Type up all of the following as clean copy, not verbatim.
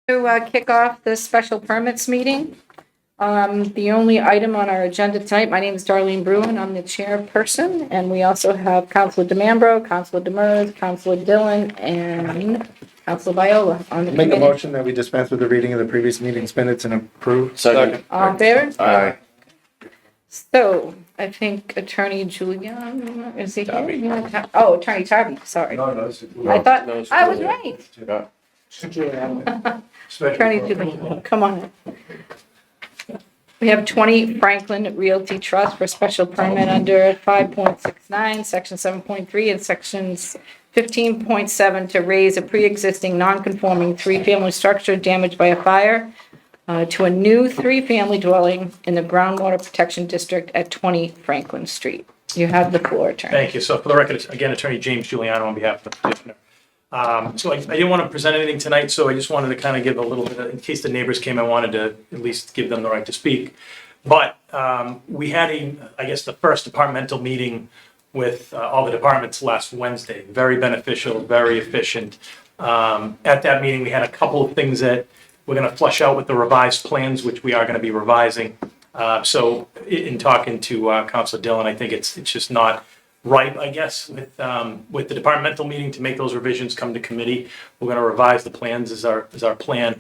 To kick off the special permits meeting. The only item on our agenda tonight, my name is Darlene Bruin, I'm the chairperson, and we also have Councilor DeMambro, Councilor Demers, Councilor Dillon, and Councilor Viola on the Make a committee. motion that we dispense with the reading of the previous meeting's minutes and approve. Second. All in favor? Aye. So, I think Attorney Julian, is he here? Tarby. Oh, Attorney Tarby, sorry. No, I thought, No, it's I was Julian. right. Yeah. Attorney Julian, come on. We have 20 Franklin Realty Trust for special permit under 5.69, section 7.3, and sections 15.7 to raise a pre-existing non-conforming three-family structure damaged by a fire to a new three-family dwelling in the groundwater protection district at 20 Franklin Street. You have the floor, Attorney. Thank you. So for the record, again, Attorney James Giuliano on behalf of the petitioner. So I didn't want to present anything tonight, so I just wanted to kind of give a little bit, in case the neighbors came, I wanted to at least give them the right to speak. But we had I guess the first departmental meeting with all the departments last Wednesday. Very beneficial, very efficient. At that meeting, we had a couple of things that we're going to flush out with the revised plans, which we are going to be revising. So in talking to Councilor Dillon, I think it's just not right, I guess, with the departmental meeting to make those revisions come to committee. We're going to revise the plans as our plan,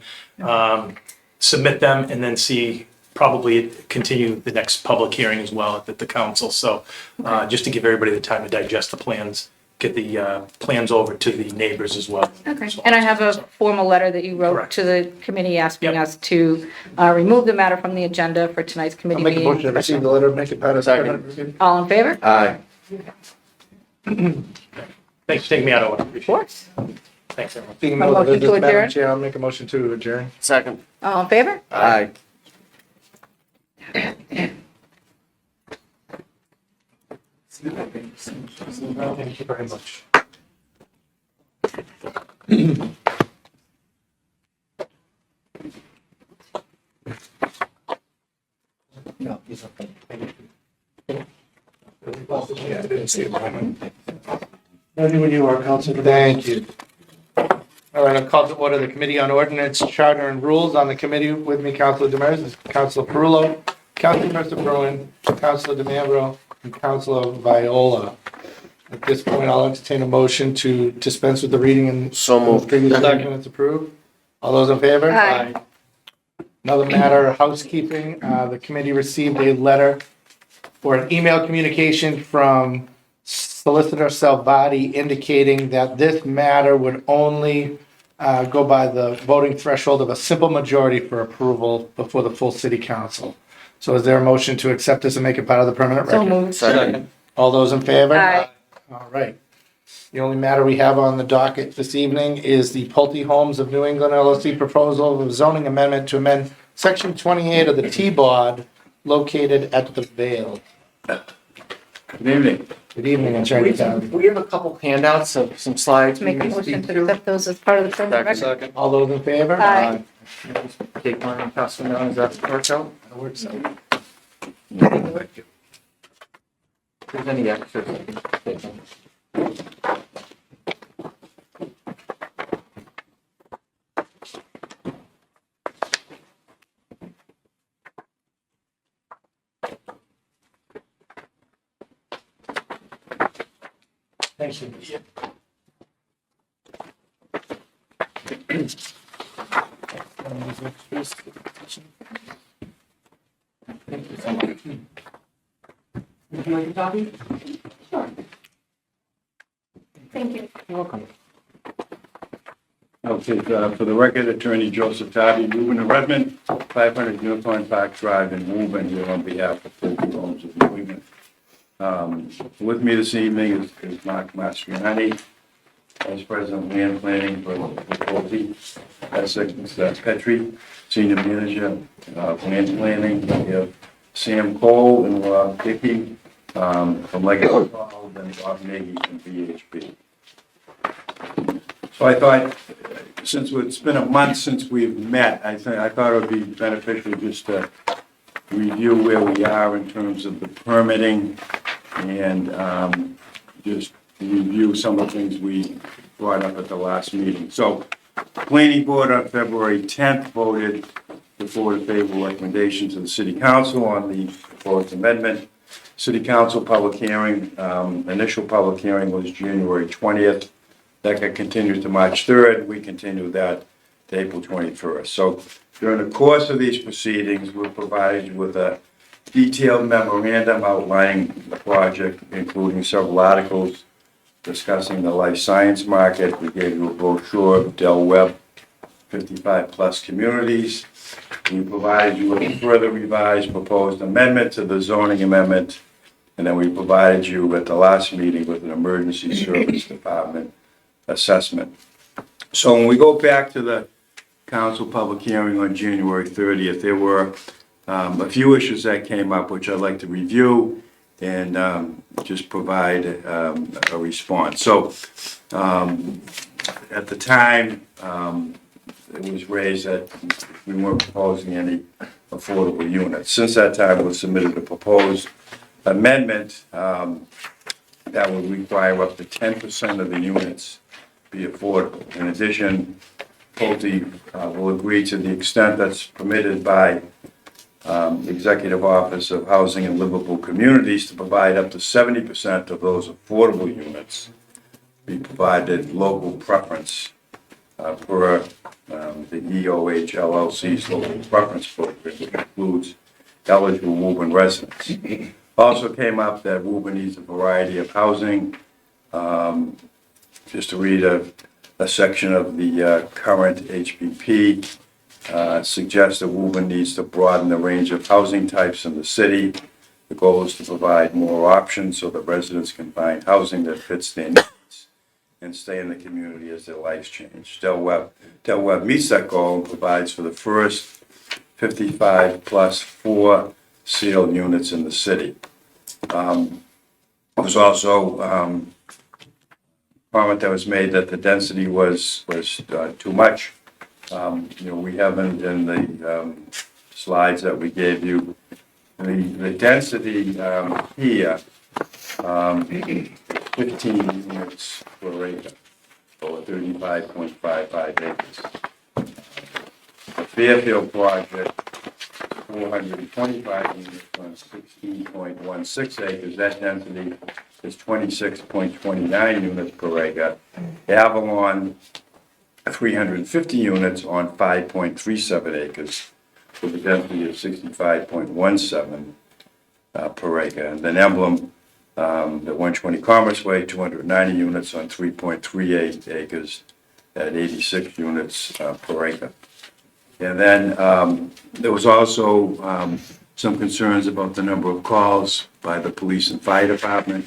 submit them, and then see probably continue the next public hearing as well at the council. So just to give everybody the time to digest the plans, get the plans over to the neighbors as well. Okay, and I have a formal letter that you wrote Correct. to the committee asking Yep. us to remove the matter from the agenda for tonight's I'll committee make a meeting. motion to receive the letter, make it part of the Second. All in favor? Aye. Thanks for taking me out of order. Of course. Thanks, everyone. Being A no motion to business, Madam adjourn? Chair, I'll make a motion to adjourn. Second. All in favor? Aye. Thank you very much. No, he's okay. Yeah, I didn't see it. Ready when you are, Councilor. Thank you. All right, I'll call to order the Committee on Ordinance, Charter, and Rules. On the committee with me, Councilor Demers, is Councilor Perullo, Councilor Mercer Bruin, Councilor DeMambro, and Councilor Viola. At this point, I'll entertain a motion to dispense with the reading and So moved. previous documents approved. All those in favor? Aye. Another matter of housekeeping, the committee received a letter or an email communication from Solicitor Salvati indicating that this matter would only go by the voting threshold of a simple majority for approval before the full city council. So is there a motion to accept this and make it part of the permanent So record? moved. Second. All those in favor? Aye. All right. The only matter we have on the docket this evening is the Pulte Homes of New England LLC proposal of zoning amendment to amend section 28 of the T-Bod located at the Vale. Good evening. Good evening, Attorney Town. We have a couple handouts of some slides. Make a motion to accept those as part of the permanent record. Second. All those in favor? Aye. Take one and pass them down. Is that work out? That works out. If there's any extras, I can take them. Thank you. Would you like a copy? Thank you. You're welcome. Okay, for the record, Attorney Joseph Tardy, Woburn and Redmond, 500 Unicorn Park Drive in Woburn, here on behalf of Pulte Homes of New England. With me this evening is Mark Mastriani, Vice President of Land Planning for Pulte, that's Petrie, Senior Manager of Land Planning. We have Sam Cole and Rob Dickey from Legacy Hall, and Bob Nagy from VHP. So I thought, since it's been a month since we've met, I thought it would be beneficial just to review where we are in terms of the permitting and just review some of the things we brought up at the last meeting. So Planning Board on February 10th voted to forward a favorable recommendation to the City Council on the proposed amendment. City Council public hearing, initial public hearing was January 20th. That got continued to March 3rd. We continued that to April 21st. So during the course of these proceedings, we'll provide you with a detailed memorandum outlining the project, including several articles discussing the life science market. We gave you a brochure of Del Webb 55-plus communities. We provided you with a further revised proposed amendment to the zoning amendment, and then we provided you at the last meeting with an emergency service department assessment. So when we go back to the council public hearing on January 30th, there were a few issues that came up, which I'd like to review and just provide a response. So at the time, it was raised that we weren't proposing any affordable units. Since that time, we submitted a proposed amendment that would require up to 10% of the units be affordable. In addition, Pulte will agree to the extent that's permitted by the Executive Office of Housing and Livable Communities to provide up to 70% of those affordable units be provided local preference per the EOH LLC's local preference program, which includes eligible Woburn residents. Also came up that Woburn needs a variety of housing. Just to read a section of the current HPP, suggests that Woburn needs to broaden the range of housing types in the city. The goal is to provide more options so that residents can find housing that fits their needs and stay in the community as their lives change. Del Webb meets that goal and provides for the first 55 plus 4 sealed units in the city. There was also comment that was made that the density was too much. We have in the slides that we gave you, the density here, 15 units per acre, or 35.55 acres. The Fairfield project, 425 units on 16.16 acres. That density is 26.29 units per acre. Avalon, 350 units on 5.37 acres, with a density of 65.17 per acre. And then Emblem, the 120 Commerce Way, 290 units on 3.38 acres at 86 units per acre. And then there was also some concerns about the number of calls by the police and fire department.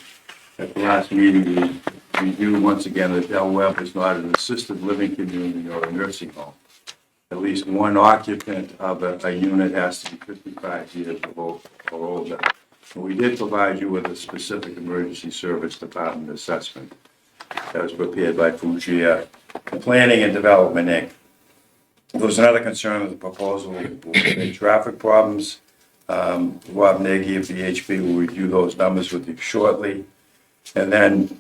At the last meeting, we reviewed once again that Del Webb is not an assisted living community or a nursing home. At least one occupant of a unit has to be 55 years or older. And we did provide you with a specific emergency service department assessment that was prepared by Fugia Planning and Development, Inc. There was another concern with the proposal will create traffic problems. Rob Nagy of the HB will review those numbers with you shortly. And then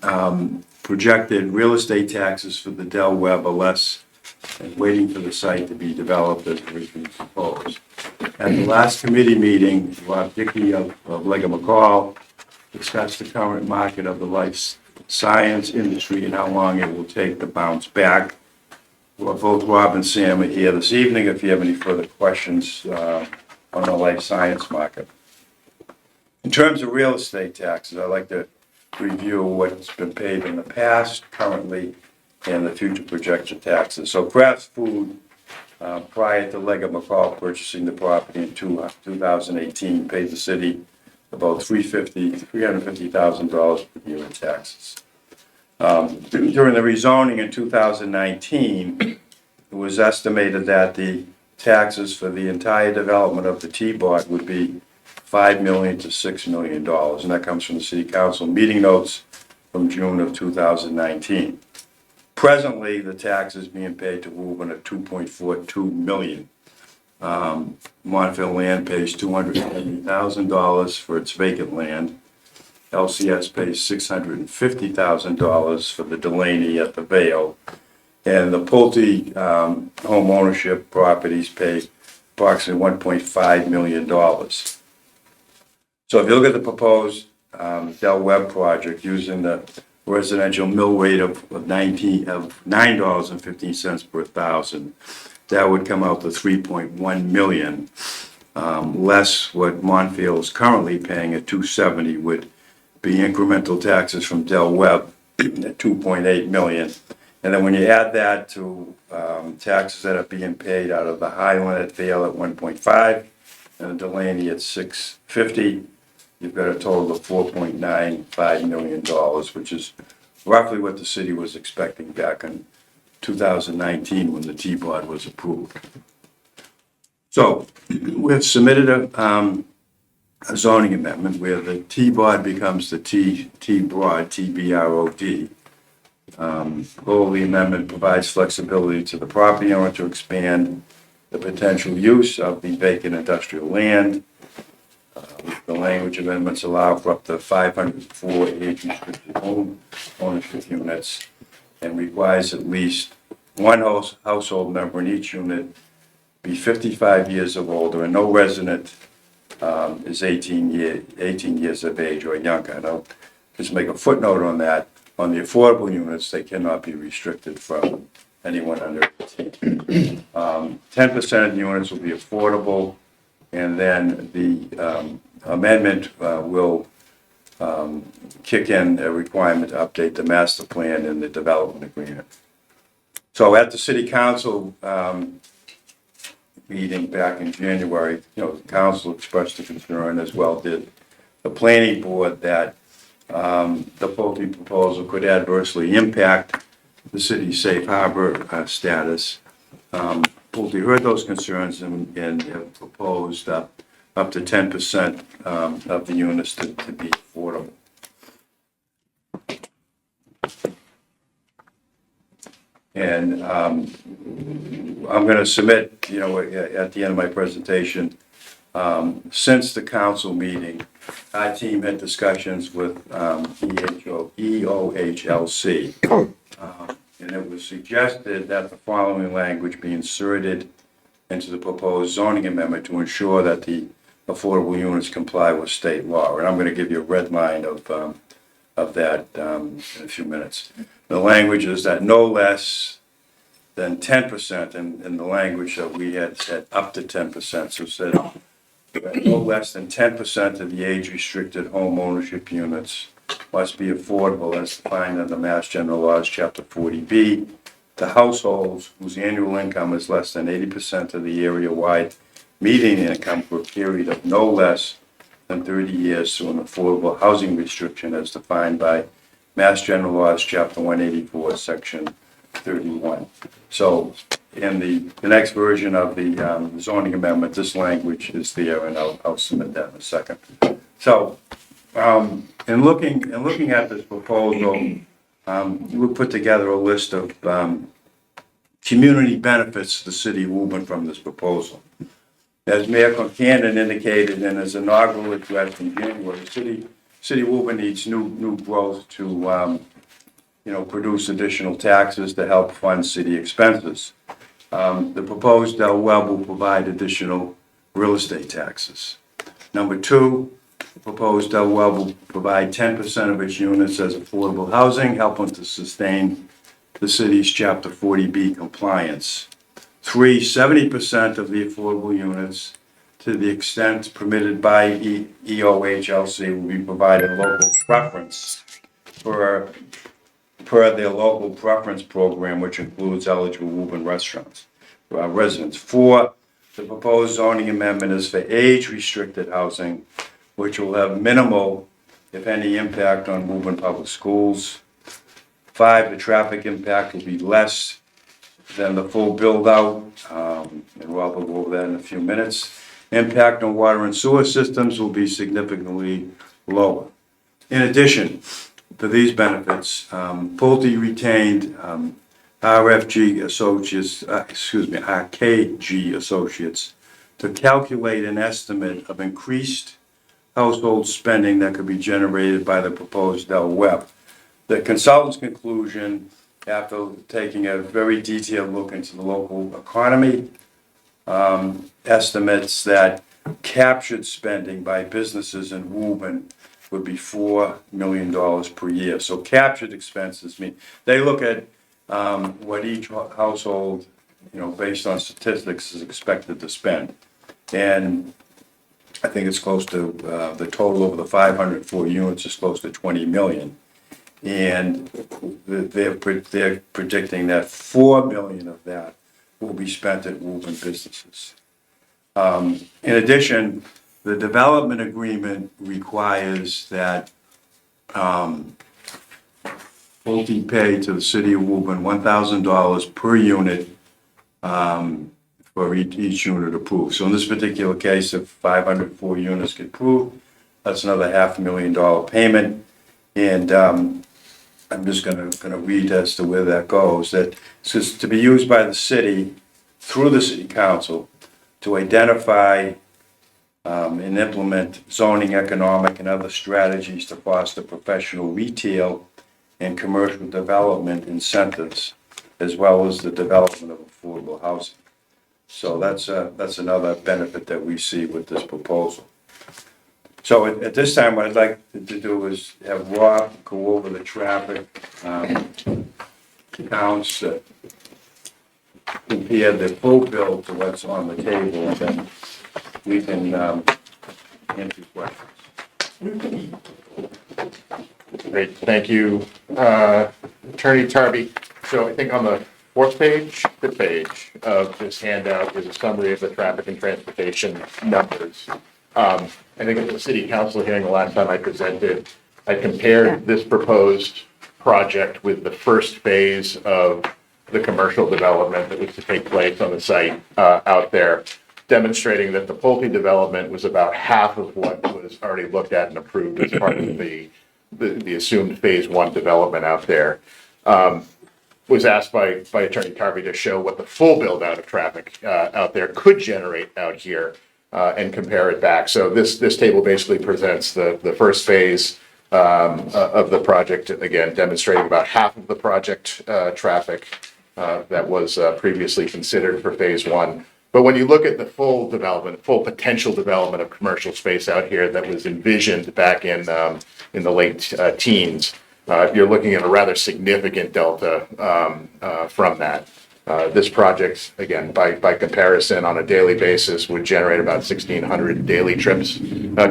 projected real estate taxes for the Del Webb are less, and waiting for the site to be developed as originally proposed. At the last committee meeting, Rob Dickey of Lega McCall discussed the current market of the life science industry and how long it will take to bounce back. Well, both Rob and Sam are here this evening if you have any further questions on the life science market. In terms of real estate taxes, I'd like to review what's been paid in the past, currently, and the future projected taxes. So Kraft Food, prior to Lega McCall purchasing the property in 2018, paid the city about $350,000 per year in taxes. During the rezoning in 2019, it was estimated that the taxes for the entire development of the T-Bot would be $5 million to $6 million, and that comes from the City Council meeting notes from June of 2019. Presently, the tax is being paid to Woburn at $2.42 million. Montville Land pays $280,000 for its vacant land. LCS pays $650,000 for the Delaney at the Vale, And the Pulte home ownership properties pay approximately $1.5 million. So if you look at the proposed Del Webb project using the residential mill rate of $9.15 per thousand, that would come out to 3.1 million, less what Monfield is currently paying at 270 would be incremental taxes from Del Webb at 2.8 million. And then when you add that to taxes that are being paid out of the Highland at Vale at 1.5 and the Delaney at 650, you've got a total of $4.95 million, which is roughly what the city was expecting back in 2019 when the T-Bod was approved. So we've submitted a zoning amendment where the T-Bod becomes the T-Broad, T-B-R-O-D. Goal of the amendment provides flexibility to the property owner to expand the potential use of the vacant industrial land. The language amendments allow for up to 504 age-restricted home ownership units and requires at least one household member in each unit be 55 years or older and no resident is 18 years of age or younger. And I'll just make a footnote on that. On the affordable units, they cannot be restricted from anyone under 18. 10% of the units will be affordable, and then the amendment will kick in a requirement to update the master plan and the development agreement. So at the city council meeting back in January, the council expressed a concern, as well did the planning board, that the Pulte proposal could adversely impact the city's safe harbor status. Pulte heard those concerns and have proposed up to 10% of the units to be affordable. And I'm going to submit, at the end of my presentation, since the council meeting, our team had discussions with EOHLC, and it was suggested that the following language be inserted into the proposed zoning amendment to ensure that the affordable units comply with state law. And I'm going to give you a red line of that in a few minutes. The language is that no less than 10%, in the language that we had said up to 10%, so said no less than 10% of the age-restricted home ownership units must be affordable as defined under Mass General Laws, Chapter 40B, to households whose annual income is less than 80% of the area-wide median income for a period of no less than 30 years through an affordable housing restriction as defined by Mass General Laws, Chapter 184, Section 31. So in the next version of the zoning amendment, this language is there, and I'll submit that in a second. So in looking at this proposal, we put together a list of community benefits to the city of Woburn from this proposal. As Mayor Concanon indicated in his inaugural address in January, the city of Woburn needs new growth to produce additional taxes to help fund city expenses. The proposed Del Webb will provide additional real estate taxes. Number two, the proposed Del Webb will provide 10% of its units as affordable housing, helping to sustain the city's Chapter 40B compliance. 3, 70% of the affordable units, to the extent permitted by EOHLC, will be provided local preference per their local preference program, which includes eligible Woburn residents. 4, the proposed zoning amendment is for age-restricted housing, which will have minimal, if any, impact on Woburn Public Schools. 5, the traffic impact will be less than the full build-out, and Rob will go over that in a few minutes. Impact on water and sewer systems will be significantly lower. In addition to these benefits, Pulte retained RKG Associates to calculate an estimate of increased household spending that could be generated by the proposed Del Webb. The consultant's conclusion after taking a very detailed look into the local economy, estimates that captured spending by businesses in Woburn would be $4 million per year. So captured expenses mean, they look at what each household, based on statistics, is expected to spend. And I think it's close to, the total over the 504 units is close to 20 million. And they're predicting that 4 million of that will be spent at Woburn businesses. In addition, the development agreement requires that Pulte pay to the city of Woburn $1,000 per unit for each unit approved. So in this particular case, if 504 units get approved, that's another $500,000 payment. And I'm just gonna read as to where that goes. That says to be used by the city through the city council to identify and implement zoning, economic, and other strategies to foster professional retail and commercial development incentives, as well as the development of affordable housing. So that's another benefit that we see with this proposal. So at this time, what I'd like to do is have Rob go over the traffic counts, compare the full bill to what's on the table, and then we can answer questions. Great, thank you, Attorney Tarby. So I think on the fifth page of this handout is a summary of the traffic and transportation numbers. I think at the city council hearing the last time I presented, I compared this proposed project with the first phase of the commercial development that was to take place on the site out there, demonstrating that the Pulte development was about half of what was already looked at and approved as part of the assumed phase one development out there. Was asked by Attorney Tarby to show what the full build out of traffic out there could generate out here and compare it back. So this table basically presents the first phase of the project, again, demonstrating about half of the project traffic that was previously considered for phase one. But when you look at the full development, full potential development of commercial space out here that was envisioned back in the late teens, you're looking at a rather significant delta from that. This project, again, by comparison, on a daily basis, would generate about 1,600 daily trips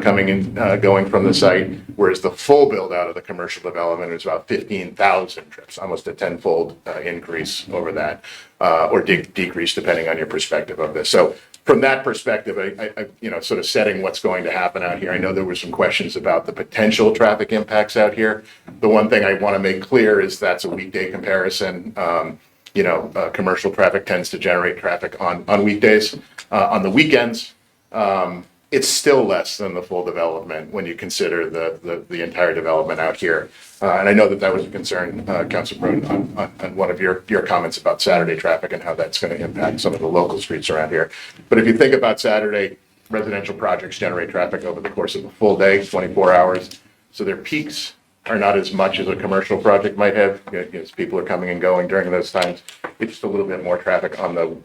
coming in, going from the site, whereas the full build out of the commercial development is about 15,000 trips, almost a tenfold increase over that, or decrease depending on your perspective of this. So from that perspective, I sort of setting what's going to happen out here. I know there were some questions about the potential traffic impacts out here. The one thing I want to make clear is that's a weekday comparison. Commercial traffic tends to generate traffic on weekdays. On the weekends, it's still less than the full development when you consider the entire development out here. And I know that was a concern, Councilor Broden, on one of your comments about Saturday traffic and how that's going to impact some of the local streets around here. But if you think about Saturday, residential projects generate traffic over the course of a full day, 24 hours. So their peaks are not as much as a commercial project might have, as people are coming and going during those times. It's just a little bit more traffic on the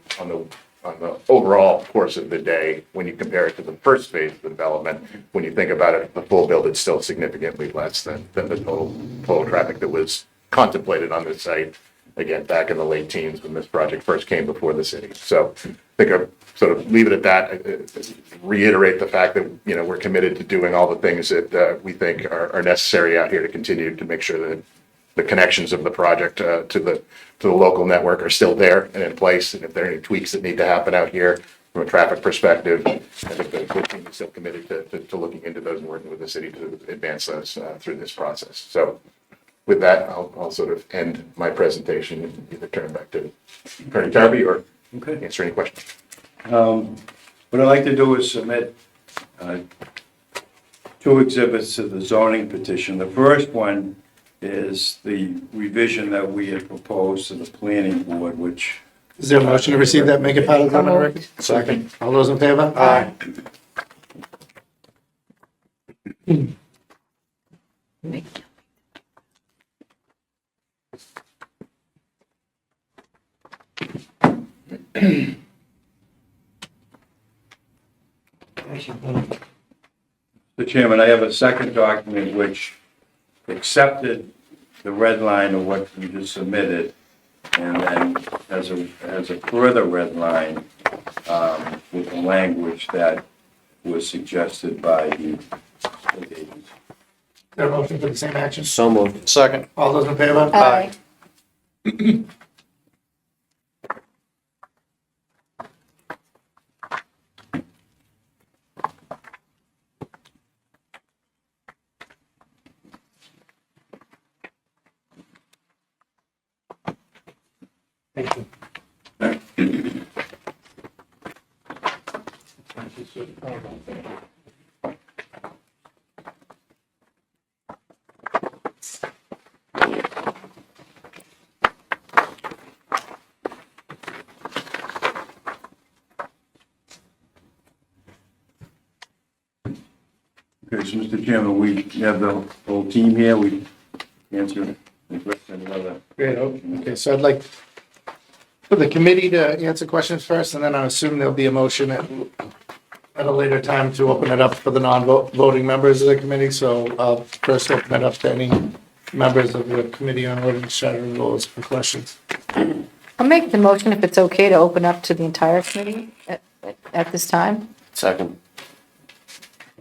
overall course of the day when you compare it to the first phase of the development. When you think about it, the full build, it's still significantly less than the total traffic that was contemplated on this site, again, back in the late teens when this project first came before the city. So I think I'll sort of leave it at that, reiterate the fact that, we're committed to doing all the things that we think are necessary out here to continue to make sure that the connections of the project to the local network are still there and in place. And if there are any tweaks that need to happen out here from a traffic perspective, I think the team is still committed to looking into those and working with the city to advance those through this process. So with that, I'll sort of end my presentation and either turn back to Attorney Tarby or answer any questions. What I'd like to do is submit 2 exhibits to the zoning petition. The first one is the revision that we had proposed to the planning board, which... Is there a motion to receive that, make it part of the government record? Second. All those in favor? Aye. Mr. Chairman, I have a second document which accepted the red line of what you just submitted, and then has a further red line with the language that was suggested by the state agents. There a motion for the same action? So moved. Second. All those in favor? Aye. Thank you. Okay, so Mr. Chairman, we have the whole team here, we answer any questions, any other. Great, okay, so I'd like for the committee to answer questions first, and then I assume there'll be a motion at a later time to open it up for the non-voting members of the committee, so I'll first open it up to any members of the Committee on Ordinance, Charter, and Rules for questions. I'll make the motion if it's okay to open up to the entire committee at this time. Second.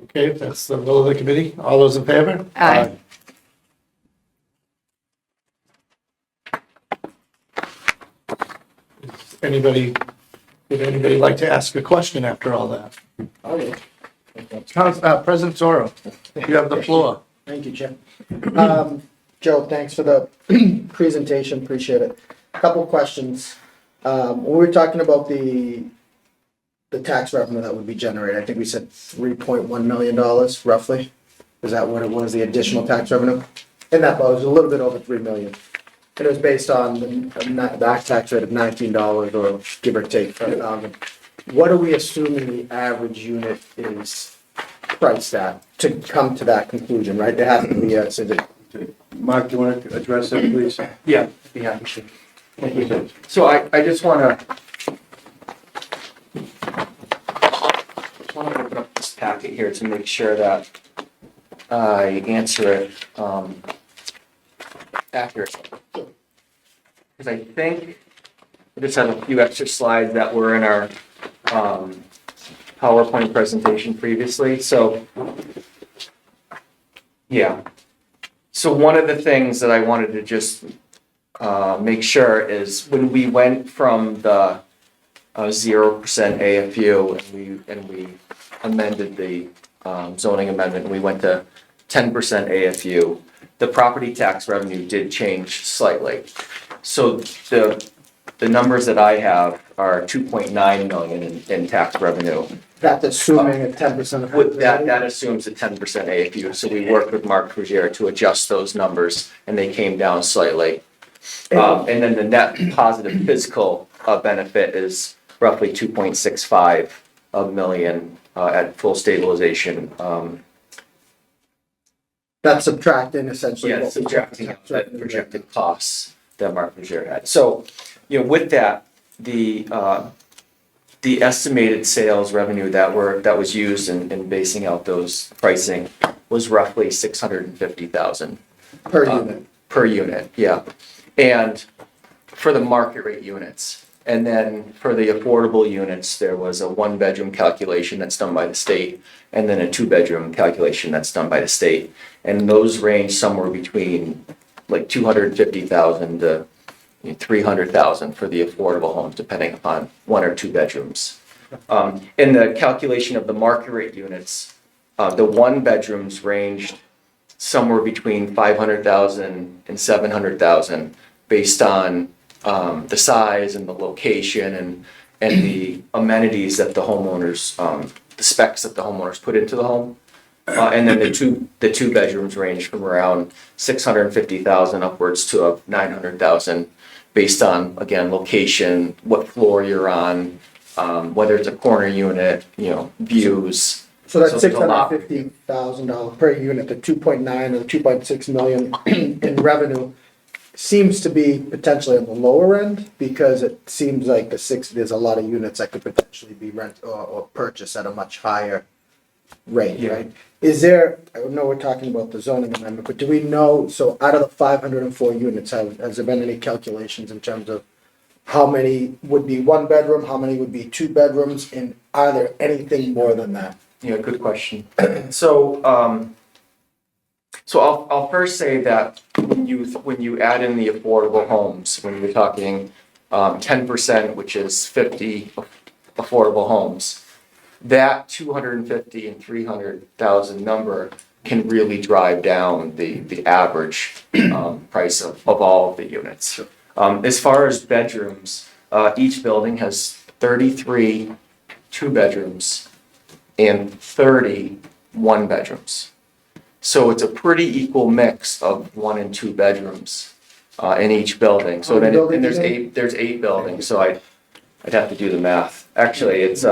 Okay, if that's the will of the committee, all those in favor? Aye. Anybody, would anybody like to ask a question after all that? President Zorro, you have the floor. Thank you, Jim. Joe, thanks for the presentation, appreciate it. Couple questions. When we were talking about the tax revenue that would be generated, I think we said $3.1 million roughly. Is that what it was, the additional tax revenue? And that was a little bit over 3 million. And it was based on the tax rate of $19 or give or take 5,000. What are we assuming the average unit is priced at to come to that conclusion, right? There has to be a, Mark, do you want to address that, please? Yeah, be happy to. Thank you. So I just want to open up this packet here to make sure that I answer it accurately. Because I think I just have a few extra slides that were in our PowerPoint presentation previously. So, yeah. So one of the things that I wanted to just make sure is when we went from the 0% AFU and we amended the zoning amendment, and we went to 10% AFU, the property tax revenue did change slightly. So the numbers that I have are 2.9 million in tax revenue. that's assuming a 10% of. With that assumes a 10% AFU, so we worked with Mark Frugier to adjust those numbers, and they came down slightly. And then the net positive fiscal benefit is roughly 2.65 million at full stabilization. That's subtracting essentially. Yeah, what we subtracting tax out the revenue. projected costs that Mark Frugier had. So, with that, the estimated sales revenue that was used in basing out those pricing was roughly 650,000. Per unit. Per unit, yeah. And for the market rate units. And then for the affordable units, there was a 1-bedroom calculation that's done by the state, and then a 2-bedroom calculation that's done by the state. And those range somewhere between like 250,000 to 300,000 for the affordable homes, depending upon 1 or 2 bedrooms. In the calculation of the market rate units, the 1-bedrooms ranged somewhere between 500,000 and 700,000 based on the size and the location and the amenities that the homeowners, the specs that the homeowners put into the home. And then the two bedrooms range from around 650,000 upwards to 900,000 based on, again, location, what floor you're on, whether it's a corner unit, views. So that's there's a lot. $650,000 per unit, the 2.9 or 2.6 million in revenue seems to be potentially on the lower end because it seems like there's a lot of units that could potentially be rent or purchased at a much higher rate, Yeah. right? Is there, I know we're talking about the zoning amendment, but do we know, so out of the 504 units, has there been any calculations in terms of how many would be one bedroom, how many would be two bedrooms, and are there anything more than that? Yeah, good question. So, I'll first say that when you add in the affordable homes, when you're talking 10%, which is 50 affordable homes, that 250 and 300,000 number can really drive down the average price of all of the units. As far as bedrooms, each building has 33 two bedrooms and 30 one bedrooms. So it's a pretty equal mix of 1 and 2 bedrooms in each building. So How many then, and buildings again? there's 8 buildings, so I'd have to do the math. Actually, it's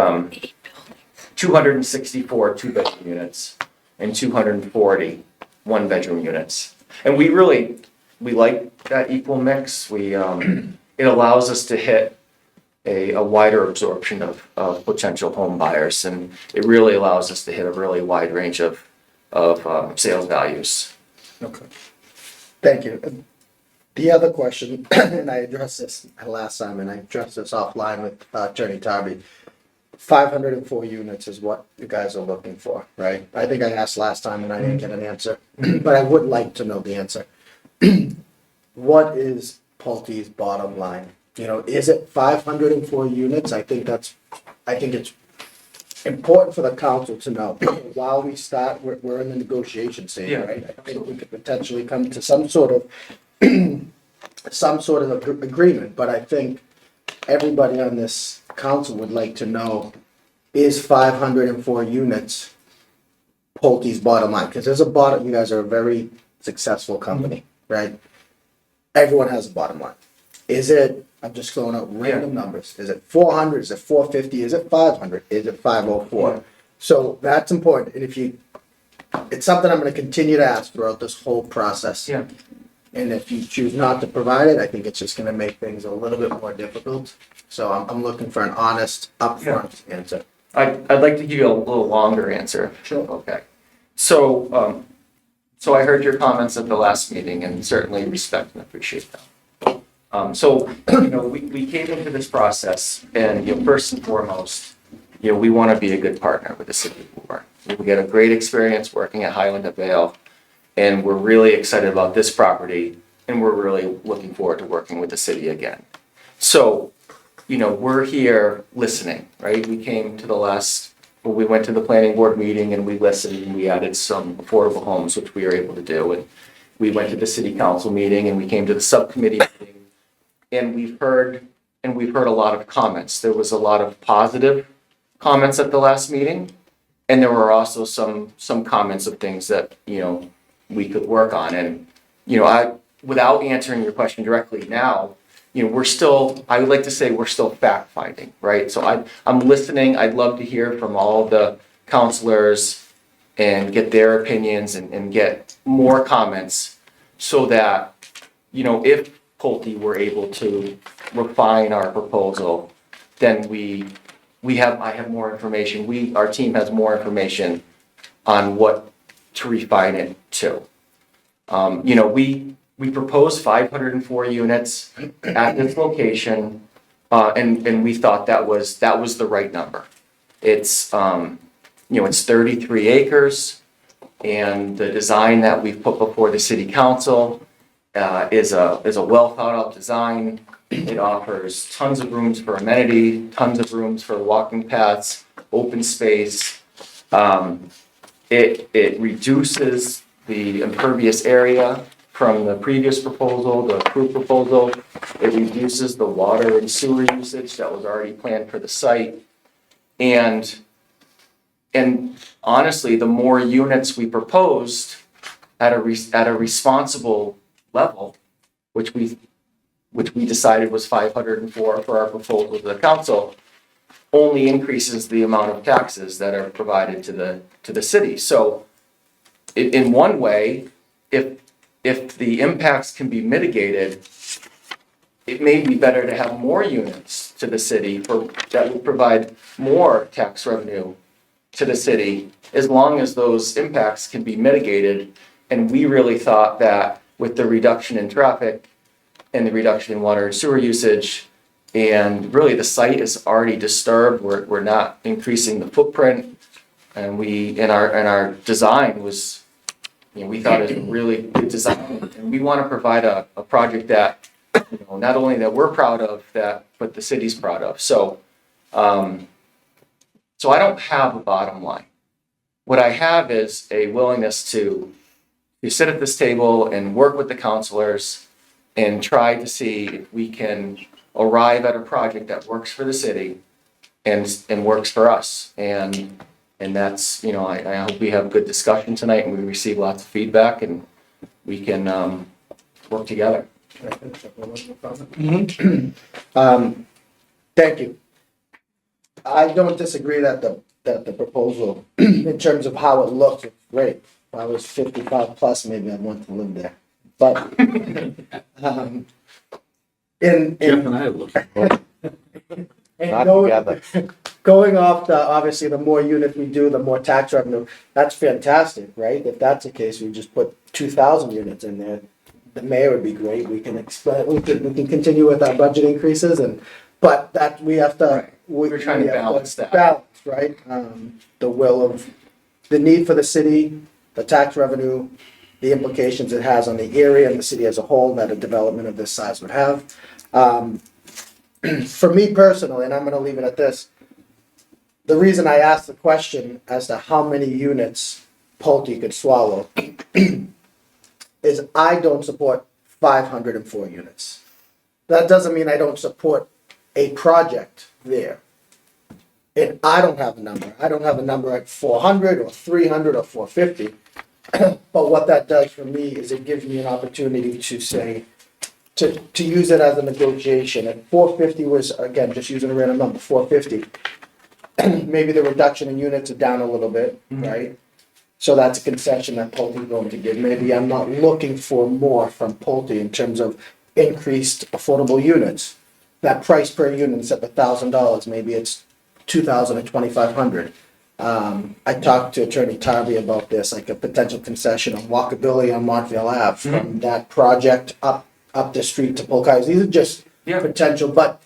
264 two-bedroom units and 240 one-bedroom units. And we like that equal mix. It allows us to hit a wider absorption of potential home buyers, and it really allows us to hit a really wide range of sales values. Okay. Thank you. The other question, and I addressed this last time, and I addressed this offline with Attorney Tarby. 504 units is what you guys are looking for, right? I think I asked last time and I didn't get an answer, but I would like to know the answer. What is Pulte's bottom line? You know, is it 504 units? I think it's important for the council to know. While we start, we're in the negotiation stage, Yeah. right? I think we could potentially come to some sort of agreement, but I think everybody on this council would like to know, is 504 units Pulte's bottom line? Because there's a bottom, you guys are a very successful company, right? Everyone has a bottom line. Is it, I'm just throwing out random numbers, is it 400, is it 450, is it 500, is it 504? Yeah. So that's important, and it's something I'm gonna continue to ask throughout this whole process. Yeah. And if you choose not to provide it, I think it's just gonna make things a little bit more difficult. So I'm looking for an honest, upfront answer. I'd like to give you a little longer answer. Sure. Okay. So, so I heard your comments at the last meeting and certainly respect and appreciate them. We came into this process and, first and foremost, we want to be a good partner with the city of Woburn. We get a great experience working at Highland of Vale, and we're really excited about this property, and we're really looking forward to working with the city again. So, we're here listening, right? We came to we went to the planning board meeting and we listened and we added some affordable homes, which we were able to do. And we went to the city council meeting and we came to the subcommittee meeting, and we've heard a lot of comments. There was a lot of positive comments at the last meeting, and there were also some comments of things that, we could work on. And, without answering your question directly now, I would like to say we're still fact finding, right? So I'm listening. I'd love to hear from all of the counselors and get their opinions and get more comments so that, if Pulte were able to refine our proposal, then I have more information. Our team has more information on what to refine it to. We proposed 504 units at this location, and we thought that was the right number. It's 33 acres, and the design that we've put before the city council is a well thought out design. It offers tons of rooms for amenity, tons of rooms for walking paths, open space. It reduces the impervious area from the previous proposal, the approved proposal. It reduces the water and sewer usage that was already planned for the site. And honestly, the more units we proposed at a responsible level, which we decided was 504 for our proposal to the council, only increases the amount of taxes that are provided to the city. So in one way, if the impacts can be mitigated, it may be better to have more units to the city that would provide more tax revenue to the city, as long as those impacts can be mitigated. And we really thought that with the reduction in traffic and the reduction in water and sewer usage, and really the site is already disturbed, we're not increasing the footprint, and our design was, we thought it was a really good design, and we want to provide a project that, not only that we're proud of, but the city's proud of. So I don't have a bottom line. What I have is a willingness to sit at this table and work with the counselors and try to see if we can arrive at a project that works for the city and works for us. And that's, I hope we have a good discussion tonight and we receive lots of feedback and we can work together. Thank you. I don't disagree that the proposal, in terms of how it looks, is great. If I was 55 plus, maybe I'd want to live there. But Jeff and I are looking. going off obviously the more units we do, the more tax revenue. That's fantastic, right? If that's the case, we just put 2,000 units in there. The mayor would be great. We can continue with our budget increases, but that we have to. Right. We're trying to balance that. Balance, right? The will of the need for the city, the tax revenue, the implications it has on the area and the city as a whole that a development of this size would have. For me personally, and I'm going to leave it at this, the reason I asked the question as to how many units Pulte could swallow is I don't support 504 units. That doesn't mean I don't support a project there. And I don't have a number. I don't have a number at 400 or 300 or 450. But what that does for me is it gives me an opportunity to say, to use it as a negotiation. And 450 was, again, just using a random number, 450. Maybe the reduction in units are down a little bit, right? So that's a concession that Pulte is going to give. Maybe I'm not looking for more from Pulte in terms of increased affordable units. That price per unit is at $1,000. Maybe it's $2,000 or $2,500. I talked to Attorney Tarby about this, like a potential concession of walkability on Montville Ave from that project up the street to Polkeyes. These are just potential, but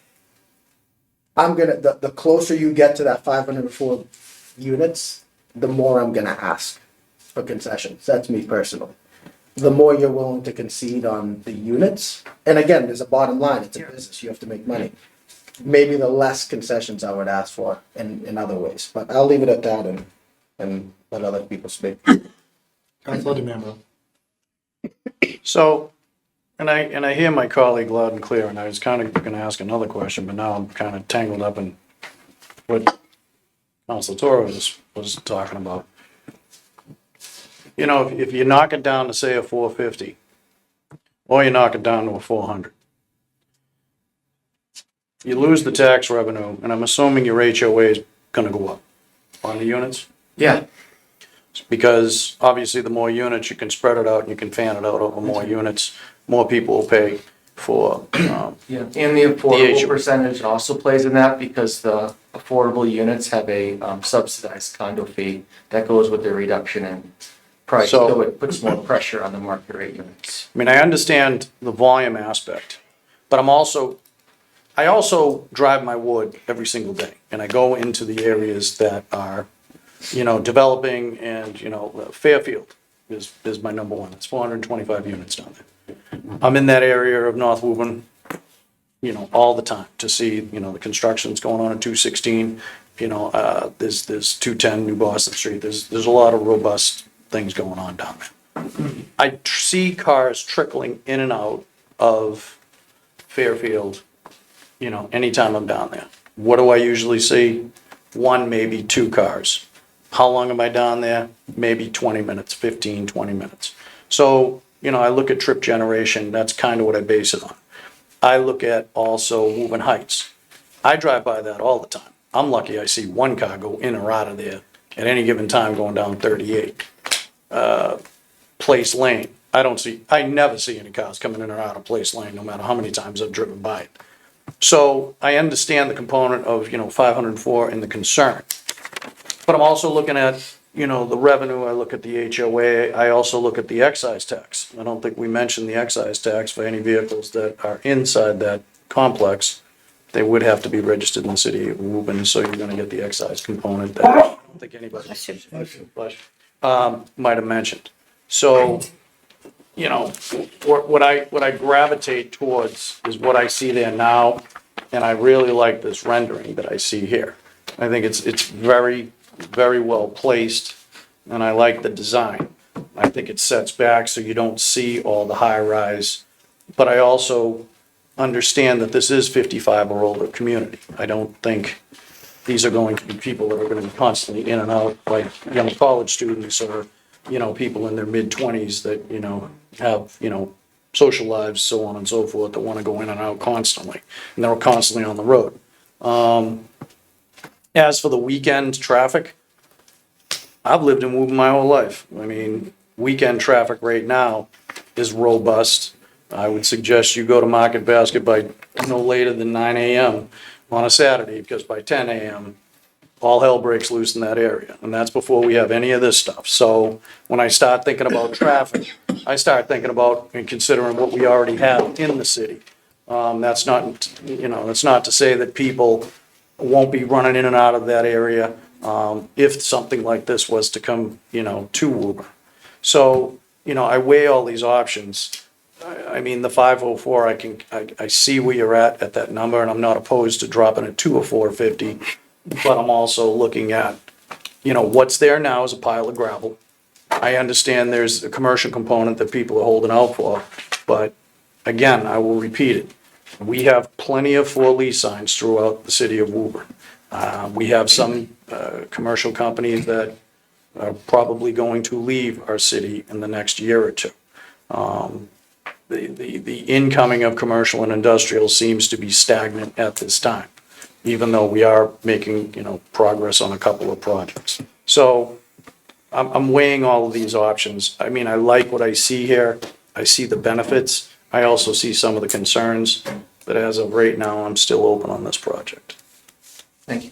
the closer you get to that 504 units, the more I'm gonna ask for concessions. That's me personally. The more you're willing to concede on the units, and again, there's a bottom line, it's a business, you have to make money. Maybe the less concessions I would ask for in other ways, but I'll leave it at that and let other people speak. Councilor DeMambro. So, and I hear my colleague loud and clear, and I was kind of gonna ask another question, but now I'm kind of tangled up in what Councilor Toro was talking about. If you knock it down to say a 450, or you knock it down to a 400, you lose the tax revenue, and I'm assuming your HOA is gonna go up on the units? Yeah. Because obviously the more units, you can spread it out, and you can fan it out over more units, more people will pay for, Yeah, and the affordable HOA. percentage also plays in that because the affordable units have a subsidized condo fee that goes with the reduction in price, So- so it puts more pressure on the market rate units. I mean, I understand the volume aspect, but I also drive my wood every single day, and I go into the areas that are, developing, and, Fairfield is my number one. It's 425 units down there. I'm in that area of North Woburn, all the time to see, the construction's going on at 216. There's 210 New Boston Street. There's a lot of robust things going on down there. I see cars trickling in and out of Fairfield, anytime I'm down there. What do I usually see? One, maybe two cars. How long am I down there? Maybe 20 minutes, 15, 20 minutes. So, I look at trip generation, that's kind of what I base it on. I look at also Woburn Heights. I drive by that all the time. I'm lucky I see one car go in or out of there at any given time going down 38. Place Lane, I never see any cars coming in or out of Place Lane, no matter how many times I've driven by it. So I understand the component of, 504 and the concern. But I'm also looking at, the revenue, I look at the HOA, I also look at the excise tax. I don't think we mentioned the excise tax for any vehicles that are inside that complex. They would have to be registered in the city of Woburn, so you're gonna get the excise component that I don't think anybody might have mentioned. So, what I gravitate towards is what I see there now, and I really like this rendering that I see here. I think it's very, very well placed, and I like the design. I think it sets back so you don't see all the high rise, but I also understand that this is 55 or older community. I don't think these are going to be people that are gonna be constantly in and out, like young college students or, people in their mid-20s that, have, social lives, so on and so forth, that wanna go in and out constantly, and they're constantly on the road. As for the weekend traffic, I've lived in Woburn my whole life. I mean, weekend traffic right now is robust. I would suggest you go to Market Basket by no later than 9 AM on a Saturday, because by 10 AM, all hell breaks loose in that area. And that's before we have any of this stuff. So when I start thinking about traffic, I start thinking about and considering what we already have in the city. That's not to say that people won't be running in and out of that area, if something like this was to come, to Woburn. So, I weigh all these options. I mean, the 504, I see where you're at that number, and I'm not opposed to dropping it to a 450, but I'm also looking at, what's there now is a pile of gravel. I understand there's a commercial component that people are holding out for, but again, I will repeat it. We have plenty of for-lease signs throughout the city of Woburn. We have some commercial companies that are probably going to leave our city in the next year or two. The incoming of commercial and industrial seems to be stagnant at this time, even though we are making, progress on a couple of projects. So I'm weighing all of these options. I mean, I like what I see here. I see the benefits. I also see some of the concerns, but as of right now, I'm still open on this project. Thank you.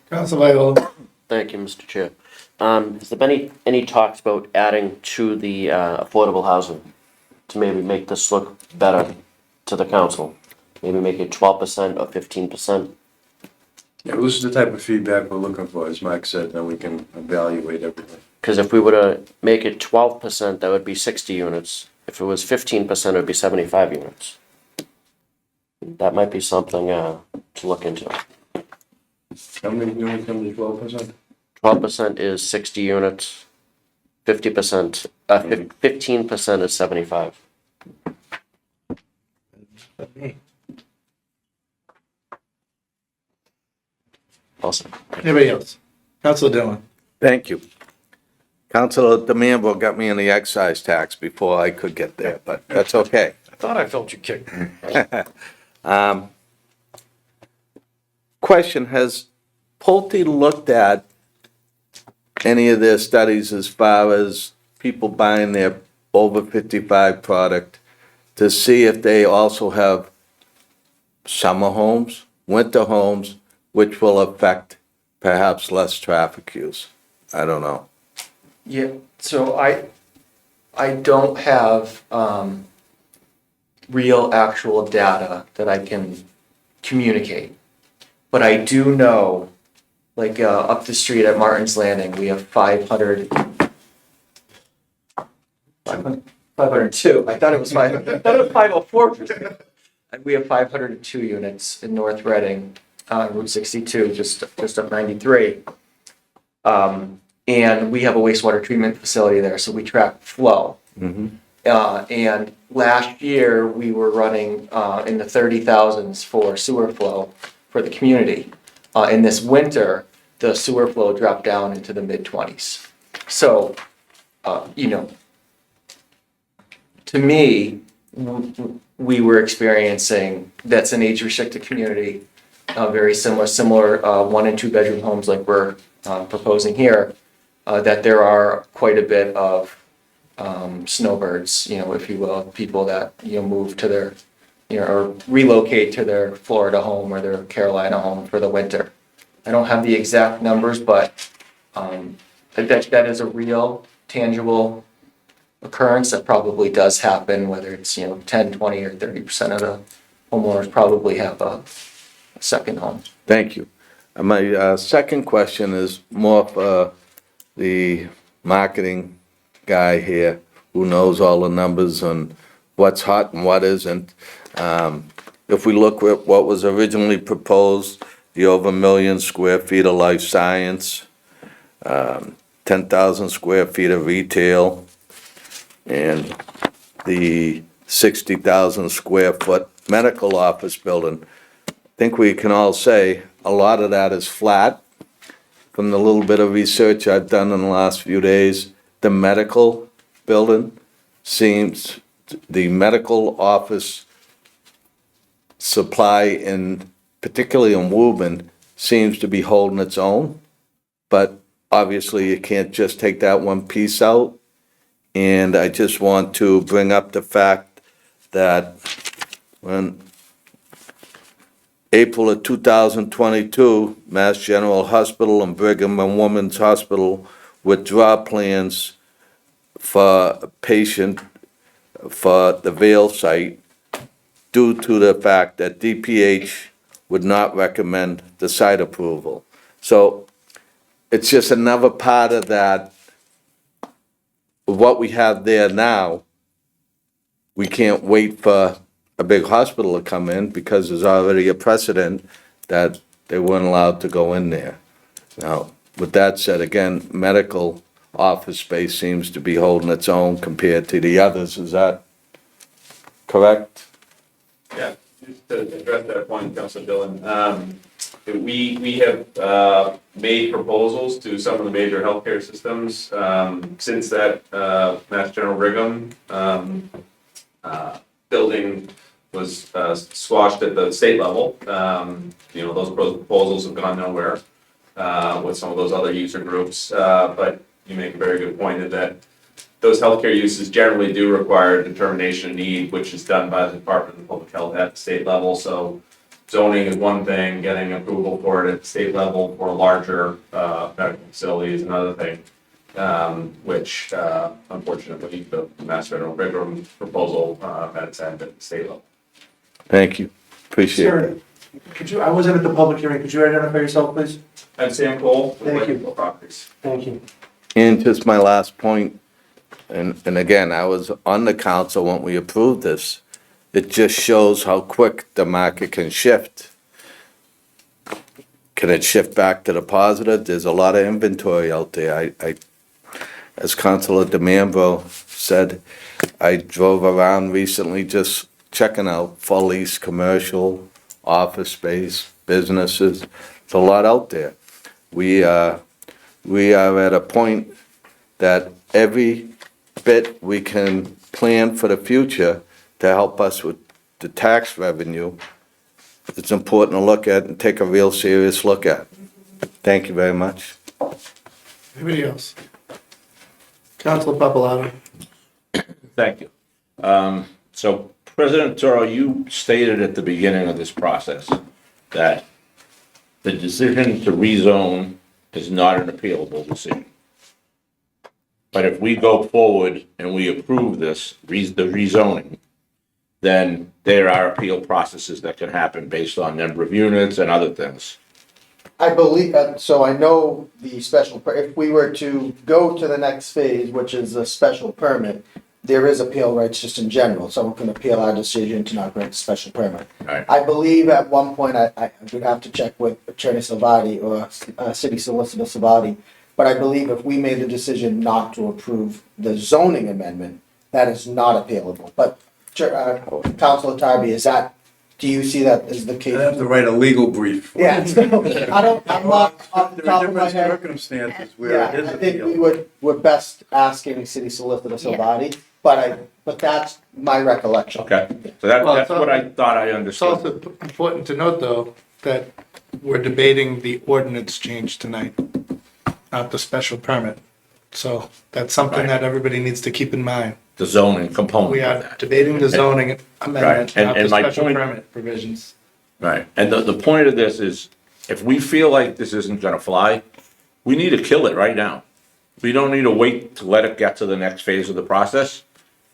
Council Viola. Thank you, Mr. Chair. Has there been any talks about adding to the affordable housing to maybe make this look better to the council? Maybe make it 12% or 15%? Yeah, this is the type of feedback we're looking for, as Mike said, then we can evaluate everything. Because if we were to make it 12%, that would be 60 units. If it was 15%, it would be 75 units. That might be something to look into. How many units come to 12%? 12% is 60 units. 15% is 75. Awesome. Anybody else? Council Dillon. Thank you. Councilor DeMambo got me in the excise tax before I could get there, but that's okay. I thought I felt you kick. Question, has Pulte looked at any of their studies as far as people buying their over 55 product to see if they also have summer homes, winter homes, which will affect perhaps less traffic use? I don't know. Yeah, so I don't have real actual data that I can communicate. But I do know, like up the street at Martin's Landing, we have 502. I thought it was 504. We have 502 units in North Reading, Route 62, just up 93. And we have a wastewater treatment facility there, so we track flow. And last year, we were running in the 30,000s for sewer flow for the community. In this winter, the sewer flow dropped down into the mid-20s. So, to me, we were experiencing, that's an age-restricted community, very similar 1 and 2 bedroom homes like we're proposing here, that there are quite a bit of snowbirds, if you will, people that, move to their, or relocate to their Florida home or their Carolina home for the winter. I don't have the exact numbers, but that is a real, tangible occurrence that probably does happen, whether it's, 10, 20, or 30% of the homeowners probably have a second home. Thank you. My second question is more for the marketing guy here, who knows all the numbers on what's hot and what isn't. If we look at what was originally proposed, the over 1 million square feet of life science, 10,000 square feet of retail, and the 60,000 square foot medical office building, I think we can all say a lot of that is flat. From the little bit of research I've done in the last few days, the medical building seems, the medical office supply particularly in Woburn, seems to be holding its own. But obviously you can't just take that one piece out. And I just want to bring up the fact that when April of 2022, Mass General Hospital and Brigham and Women's Hospital withdraw plans for a patient for the Vail site due to the fact that DPH would not recommend the site approval. So it's just another part of that, what we have there now. We can't wait for a big hospital to come in because there's already a precedent that they weren't allowed to go in there. Now, with that said, again, medical office space seems to be holding its own compared to the others. Is that correct? Yeah, just to address that point, Councilor Dillon, we have made proposals to some of the major healthcare systems since that Mass General Brigham building was squashed at the state level. Those proposals have gone nowhere with some of those other user groups. But you make a very good point in that those healthcare uses generally do require determination of need, which is done by the Department of Public Health at the state level. So zoning is one thing, getting approval for it at the state level for a larger medical facility is another thing, which unfortunately the Mass General Brigham proposal had its end at the state level. Thank you. Appreciate it. Sir, I wasn't at the public hearing. Could you identify yourself, please? And Sam Cole, Thank you. Properties. Thank you. And just my last point, and again, I was on the council when we approved this. It just shows how quick the market can shift. Can it shift back to the positive? There's a lot of inventory out there. As Councilor DeMambro said, I drove around recently just checking out full lease, commercial, office space, businesses. There's a lot out there. We are at a point that every bit we can plan for the future to help us with the tax revenue, it's important to look at and take a real serious look at. Thank you very much. Anybody else? Councilor Papalato. Thank you. So President Toro, you stated at the beginning of this process that the decision to rezone is not an appealable decision. But if we go forward and we approve this, the rezoning, then there are appeal processes that can happen based on number of units and other things. I believe, so I know the special, if we were to go to the next phase, which is a special permit, there is appeal rights just in general. Someone can appeal our decision to not grant a special permit. Right. I believe at one point, I would have to check with Attorney Salvati or City Solicitor Salvati, but I believe if we made the decision not to approve the zoning amendment, that is not appealable. But Councilor Tarby, do you see that as the case? I have to write a legal brief. Yeah, so, I'm not off the There are top of my different head. circumstances where Yeah, it is I think appealable. we're best asking City Solicitor Salvati, but that's my recollection. Okay, so that's what I thought I It's understood. also important to note, though, that we're debating the ordinance change tonight, not the special permit. So that's something that everybody needs to keep in mind. The zoning component We of are that. debating the zoning amendment, Right. not the And my special point- permit provisions. Right, and the point of this is, if we feel like this isn't gonna fly, we need to kill it right now. We don't need to wait to let it get to the next phase of the process.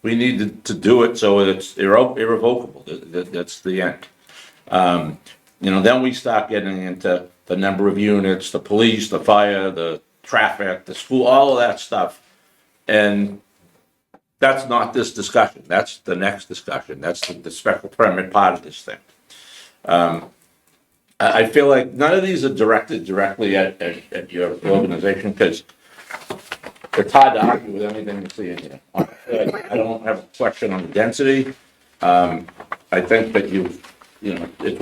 We need to do it so it's irrevocable, that's the end. You know, then we start getting into the number of units, the police, the fire, the traffic, the school, all of that stuff. And that's not this discussion, that's the next discussion, that's the special permit part of this thing. I feel like none of these are directed directly at your organization, because it's hard to argue with anything you see in here. I don't have a question on the density. I think that you know, it's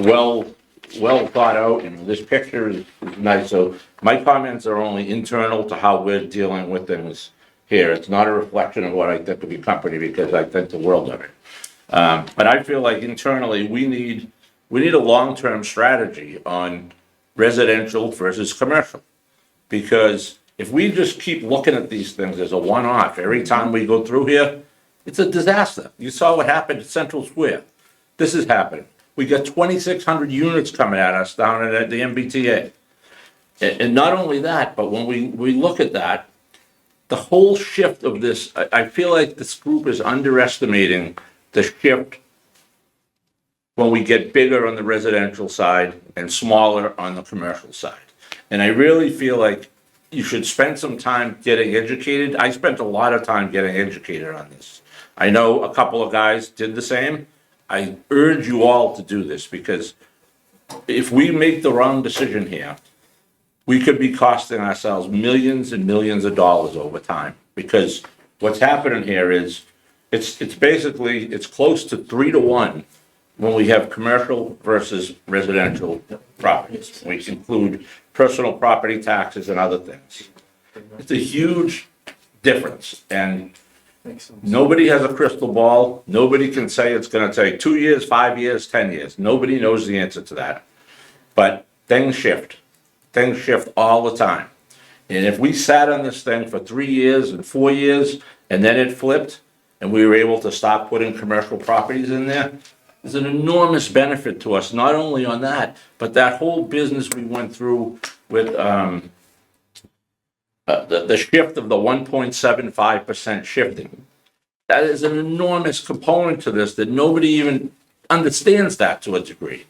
well thought out, and this picture is nice, so my comments are only internal to how we're dealing with things here. It's not a reflection of what I think of your company, because I think the world of it. But I feel like internally, we need a long-term strategy on residential versus commercial. Because if we just keep looking at these things as a one-off, every time we go through here, it's a disaster. You saw what happened at Central Square. This is happening. We got 2,600 units coming at us down at the MBTA. And not only that, but when we look at that, the whole shift of this, I feel like this group is underestimating the shift when we get bigger on the residential side and smaller on the commercial side. And I really feel like you should spend some time getting educated. I spent a lot of time getting educated on this. I know a couple of guys did the same. I urge you all to do this, because if we make the wrong decision here, we could be costing ourselves millions and millions of dollars over time. Because what's happening here is, it's basically, it's close to 3-to-1 when we have commercial versus residential properties. We include personal property taxes and other things. It's a huge difference, and nobody has a crystal ball. Nobody can say it's gonna take 2 years, 5 years, 10 years. Nobody knows the answer to that. But things shift. Things shift all the time. And if we sat on this thing for 3 years and 4 years, and then it flipped, and we were able to stop putting commercial properties in there, there's an enormous benefit to us, not only on that, but that whole business we went through with the shift of the 1.75% shifting. That is an enormous component to this that nobody even understands that to a degree.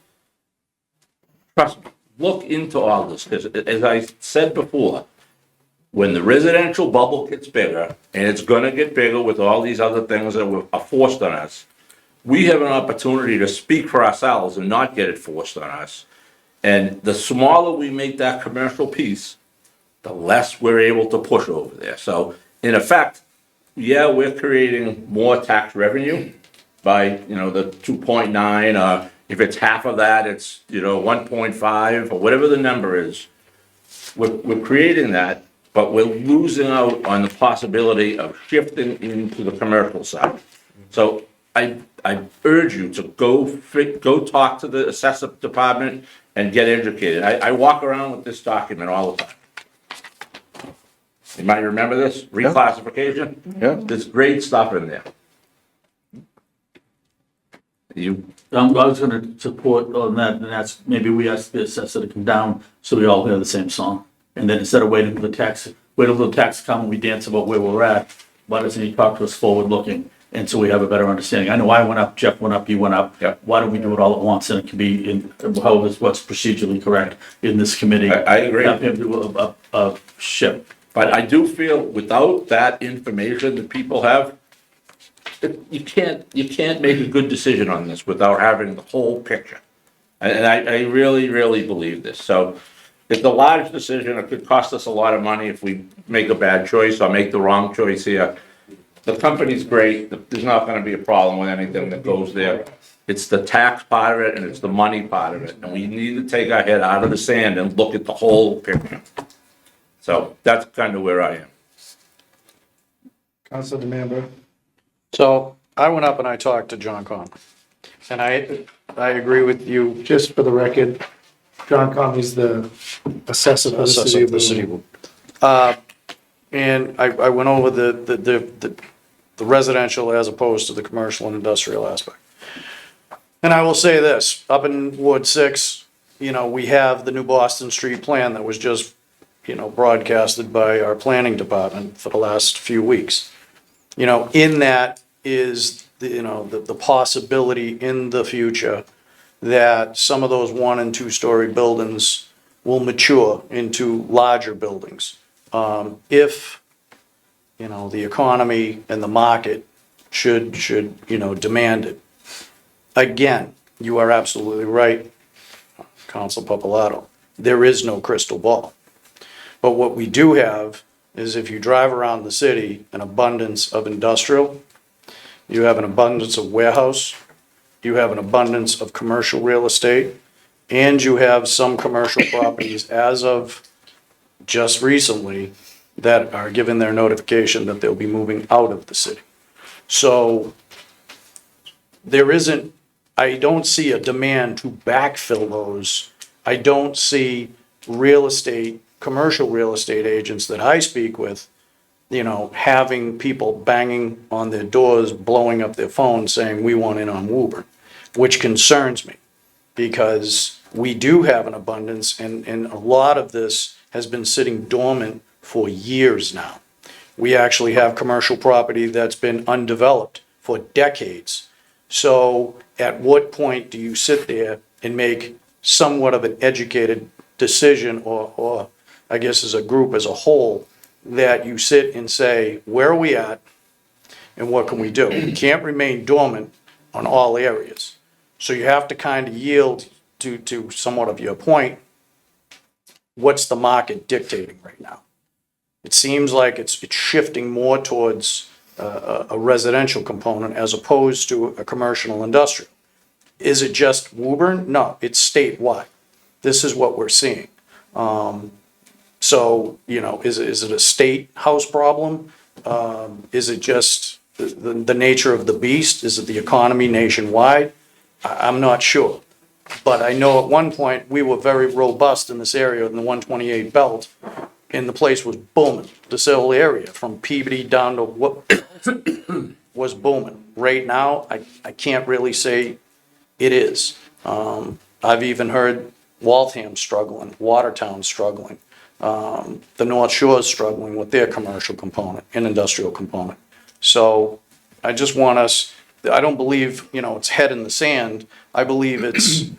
Trust me, look into all this, because as I said before, when the residential bubble gets bigger, and it's gonna get bigger with all these other things that are forced on us, we have an opportunity to speak for ourselves and not get it forced on us. And the smaller we make that commercial piece, the less we're able to push over there. So in effect, yeah, we're creating more tax revenue by, you know, the 2.9, if it's half of that, it's, you know, 1.5, or whatever the number is. We're creating that, but we're losing out on the possibility of shifting into the commercial side. So I urge you to go talk to the assessor department and get educated. I walk around with this document all the time. You might remember this, reclassification? Yeah. There's great stuff in there. I was gonna support on that, and that's, maybe we ask the assessor to come down, so we all hear the same song. And then instead of waiting for the tax come and we dance about where we're at, why doesn't he talk to us forward-looking? And so we have a better understanding. I know I went up, Jeff went up, you went up. Yep. Why don't we do it all at once, and it can be what's procedurally correct in this committee? I agree. Have him do a shift. But I do feel without that information that people have, you can't make a good decision on this without having the whole picture. And I really, really believe this. So it's a large decision. It could cost us a lot of money if we make a bad choice or make the wrong choice here. The company's great. There's not gonna be a problem with anything that goes there. It's the tax part of it and it's the money part of it. And we need to take our head out of the sand and look at the whole picture. So that's kind of where I am. Council member. So I went up and I talked to John Conley. And I agree with you. Just for the record, John Conley's the assessor for the city of Assessor of the city Woburn. of Woburn. and I went over the residential as opposed to the commercial and industrial aspect. And I will say this, up in Ward 6, you know, we have the new Boston Street plan that was just, you know, broadcasted by our planning department for the last few weeks. You know, in that is, the possibility in the future that some of those 1- and 2-story buildings will mature into larger buildings. If, you know, the economy and the market should, you know, demand it. Again, you are absolutely right, Council Papalato. There is no crystal ball. But what we do have is if you drive around the city, an abundance of industrial, you have an abundance of warehouse, you have an abundance of commercial real estate, and you have some commercial properties as of just recently that are given their notification that they'll be moving out of the city. So there isn't, I don't see a demand to backfill those. I don't see real estate, commercial real estate agents that I speak with, you know, having people banging on their doors, blowing up their phones saying, we want in on Woburn, which concerns me because we do have an abundance and a lot of this has been sitting dormant for years now. We actually have commercial property that's been undeveloped for decades. So at what point do you sit there and make somewhat of an educated decision or I guess as a group as a whole, that you sit and say, where are we at and what can we do? We can't remain dormant on all areas. So you have to kind of yield to somewhat of your point. What's the market dictating right now? It seems like it's shifting more towards a residential component as opposed to a commercial industrial. Is it just Woburn? No, it's statewide. This is what we're seeing. So, you know, is it a state house problem? Is it just the nature of the beast? Is it the economy nationwide? I'm not sure. But I know at one point we were very robust in this area in the 128 belt, and the place was booming. This whole area from Peabody down to what was booming. Right now, I can't really say it is. I've even heard Waltham struggling, Watertown struggling. The North Shore is struggling with their commercial component and industrial component. So I just want us, I don't believe, you know, it's head in the sand. I believe it's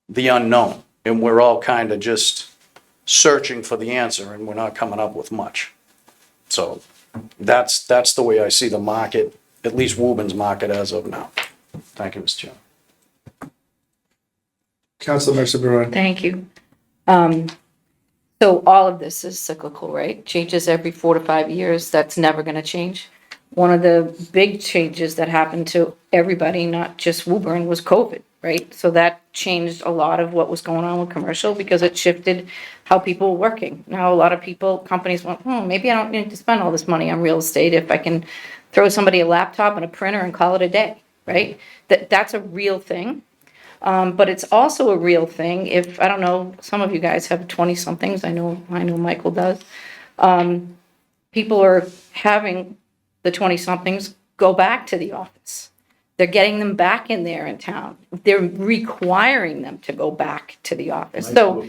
the unknown. And we're all kind of just searching for the answer and we're not coming up with much. So that's the way I see the market, at least Woburn's market as of now. Thank you, Mr. Chairman. Councilor Mercer Bruin. Thank you. So all of this is cyclical, right? Changes every 4 to 5 years. That's never going to change. One of the big changes that happened to everybody, not just Woburn, was COVID, right? So that changed a lot of what was going on with commercial because it shifted how people were working. Now a lot of people, companies went, maybe I don't need to spend all this money on real estate if I can throw somebody a laptop and a printer and call it a day, right? That's a real thing. But it's also a real thing if, I don't know, some of you guys have 20-somethings, I know Michael does. People are having the 20-somethings go back to the office. They're getting them back in there in town. They're requiring them to go back to the office. So,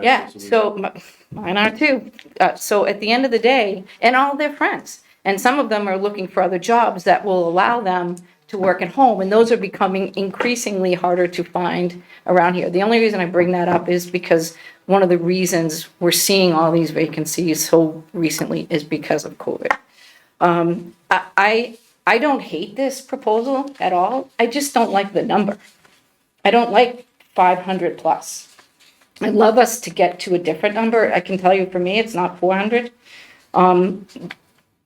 yeah, so mine are too. So at the end of the day, and all their friends, and some of them are looking for other jobs that will allow them to work at home, and those are becoming increasingly harder to find around here. The only reason I bring that up is because one of the reasons we're seeing all these vacancies so recently is because of COVID. I don't hate this proposal at all. I just don't like the number. I don't like 500 plus. I'd love us to get to a different number. I can tell you for me, it's not 400.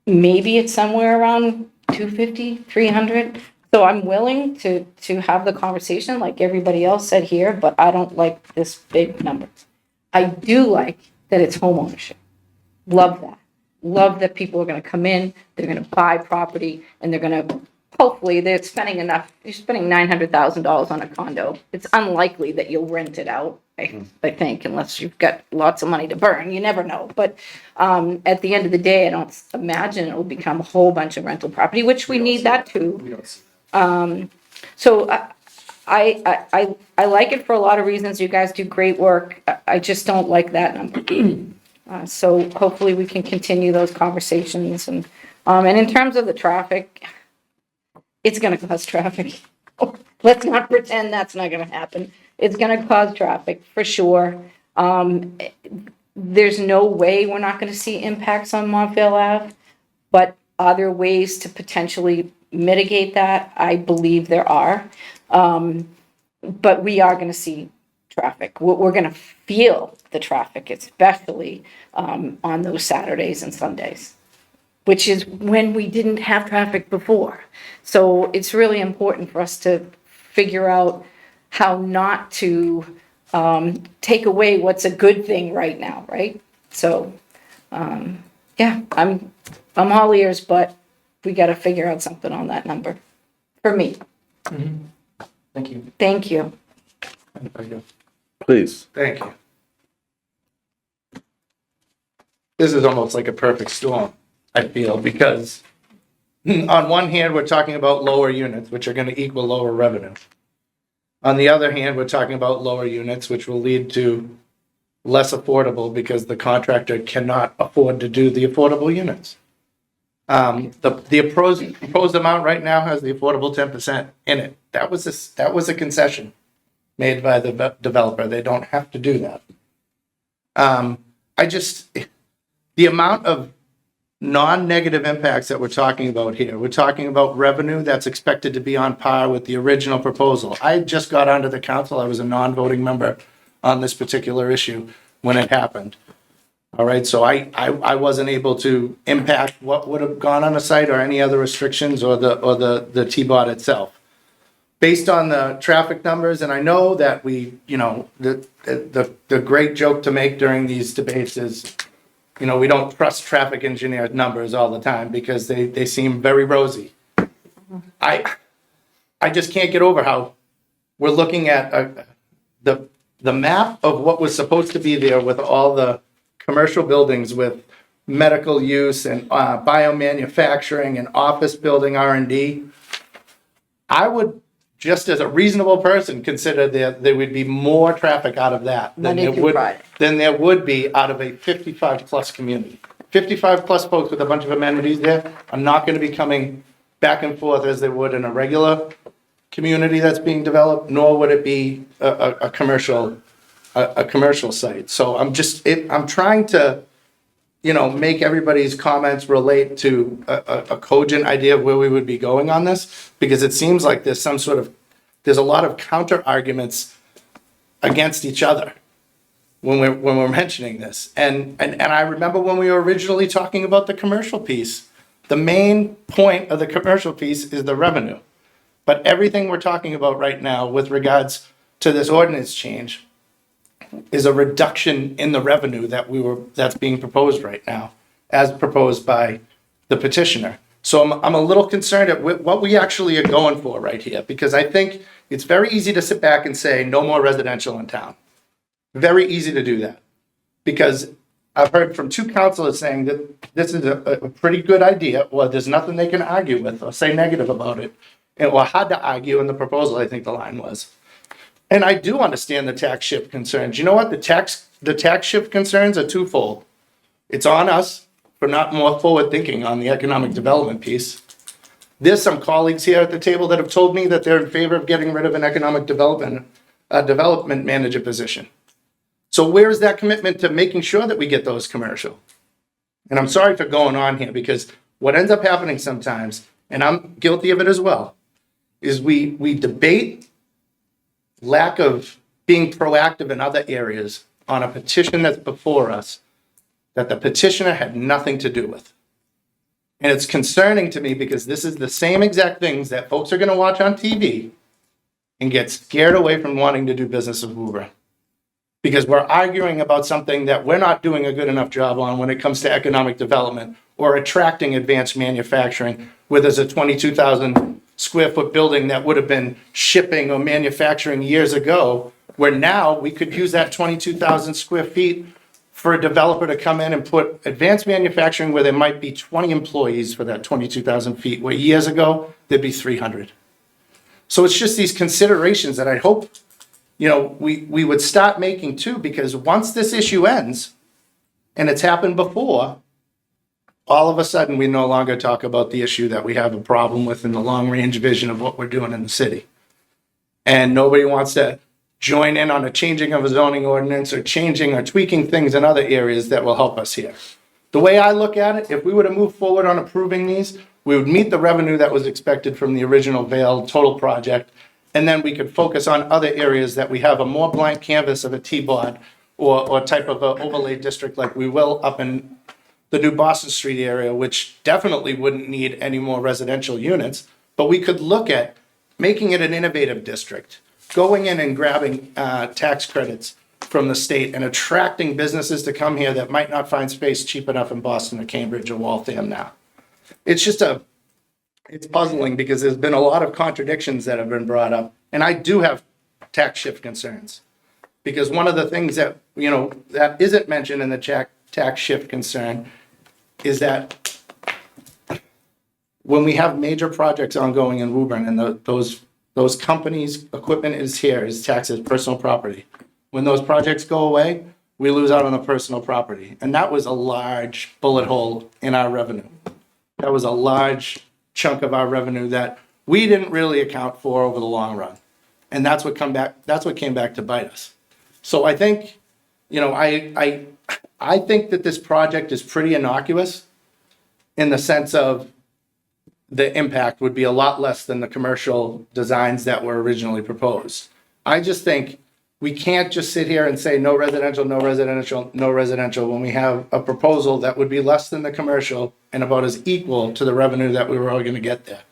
Maybe it's somewhere around 250, 300. So I'm willing to have the conversation like everybody else said here, but I don't like this big number. I do like that it's home ownership. Love that. Love that people are going to come in, they're going to buy property, and they're going to hopefully they're spending enough, you're spending $900,000 on a condo. It's unlikely that you'll rent it out, I think, unless you've got lots of money to burn. You never know. But at the end of the day, I don't imagine it will become a whole bunch of rental property, which we need that too. We don't see So I like it for a lot of reasons. You guys do great work. I just don't like that number. So hopefully we can continue those conversations and in terms of the traffic, it's gonna cause traffic. Let's not pretend that's not gonna happen. It's gonna cause traffic for sure. There's no way we're not gonna see impacts on Montvale Ave, but are there ways to potentially mitigate that? I believe there are. But we are gonna see traffic. We're gonna feel the traffic, especially on those Saturdays and Sundays, which is when we didn't have traffic before. So it's really important for us to figure out how not to take away what's a good thing right now, right? So, yeah, I'm all ears, but we gotta figure out something on that number, for me. Thank you. Thank you. Please. Thank you. This is almost like a perfect storm, I feel, because on one hand, we're talking about lower units, which are gonna equal lower revenue. On the other hand, we're talking about lower units, which will lead to less affordable because the contractor cannot afford to do the affordable units. The proposed amount right now has the affordable 10% in it. That was a concession made by the developer. They don't have to do that. The amount of non-negative impacts that we're talking about here, we're talking about revenue that's expected to be on par with the original proposal. I just got onto the council. I was a non-voting member on this particular issue when it happened. All right, so I wasn't able to impact what would have gone on the site or any other restrictions or the T-Bot itself. Based on the traffic numbers, and I know that the great joke to make during these debates is, we don't trust traffic engineer numbers all the time because they seem very rosy. I just can't get over how we're looking at the map of what was supposed to be there with all the commercial buildings with medical use and biomanufacturing and office building R&D. I would, just as a reasonable person, consider there would be more traffic out of that than there would be out of a 55-plus community. 55-plus folks with a bunch of amenities there are not going to be coming back and forth as they would in a regular community that's being developed, nor would it be a commercial site. So I'm trying to, make everybody's comments relate to a cogent idea of where we would be going on this, because it seems like there's a lot of counter arguments against each other when we're mentioning this. And I remember when we were originally talking about the commercial piece, the main point of the commercial piece is the revenue. But everything we're talking about right now with regards to this ordinance change is a reduction in the revenue that's being proposed right now, as proposed by the petitioner. So I'm a little concerned at what we actually are going for right here, because I think it's very easy to sit back and say no more residential in town. Very easy to do that, because I've heard from two councilors saying that this is a pretty good idea, or there's nothing they can argue with or say negative about it, or hard to argue in the proposal, I think the line was. And I do understand the tax shift concerns. You know what? The tax shift concerns are twofold. It's on us for not more forward thinking on the economic development piece. There's some colleagues here at the table that have told me that they're in favor of getting rid of an economic development manager position. So where is that commitment to making sure that we get those commercial? And I'm sorry for going on here, because what ends up happening sometimes, and I'm guilty of it as well, is we debate lack of being proactive in other areas on a petition that's before us that the petitioner had nothing to do with. And it's concerning to me, because this is the same exact things that folks are going to watch on TV and get scared away from wanting to do business with Woburn. Because we're arguing about something that we're not doing a good enough job on when it comes to economic development or attracting advanced manufacturing, where there's a 22,000 square foot building that would have been shipping or manufacturing years ago, where now we could use that 22,000 square feet for a developer to come in and put advanced manufacturing where there might be 20 employees for that 22,000 feet, where years ago, there'd be 300. So it's just these considerations that I hope, we would start making too, because once this issue ends, and it's happened before, all of a sudden, we no longer talk about the issue that we have a problem with in the long-range vision of what we're doing in the city. And nobody wants to join in on a changing of a zoning ordinance or changing or tweaking things in other areas that will help us here. The way I look at it, if we were to move forward on approving these, we would meet the revenue that was expected from the original Vail total project, and then we could focus on other areas that we have a more blank canvas of a T-bod or type of an overlay district like we will up in the new Boston Street area, which definitely wouldn't need any more residential units, but we could look at making it an innovative district, going in and grabbing tax credits from the state and attracting businesses to come here that might not find space cheap enough in Boston or Cambridge or Waltham now. It's it's puzzling because there's been a lot of contradictions that have been brought up, and I do have tax shift concerns. Because one of the things that, that isn't mentioned in the tax shift concern is that when we have major projects ongoing in Woburn and those companies' equipment is here, is taxed as personal property. When those projects go away, we lose out on the personal property. And that was a large bullet hole in our revenue. That was a large chunk of our revenue that we didn't really account for over the long run. And that's what came back to bite us. So I think, I think that this project is pretty innocuous in the sense of the impact would be a lot less than the commercial designs that were originally proposed. I just think we can't just sit here and say no residential, no residential, no residential when we have a proposal that would be less than the commercial and about as equal to the revenue that we were all going to get there.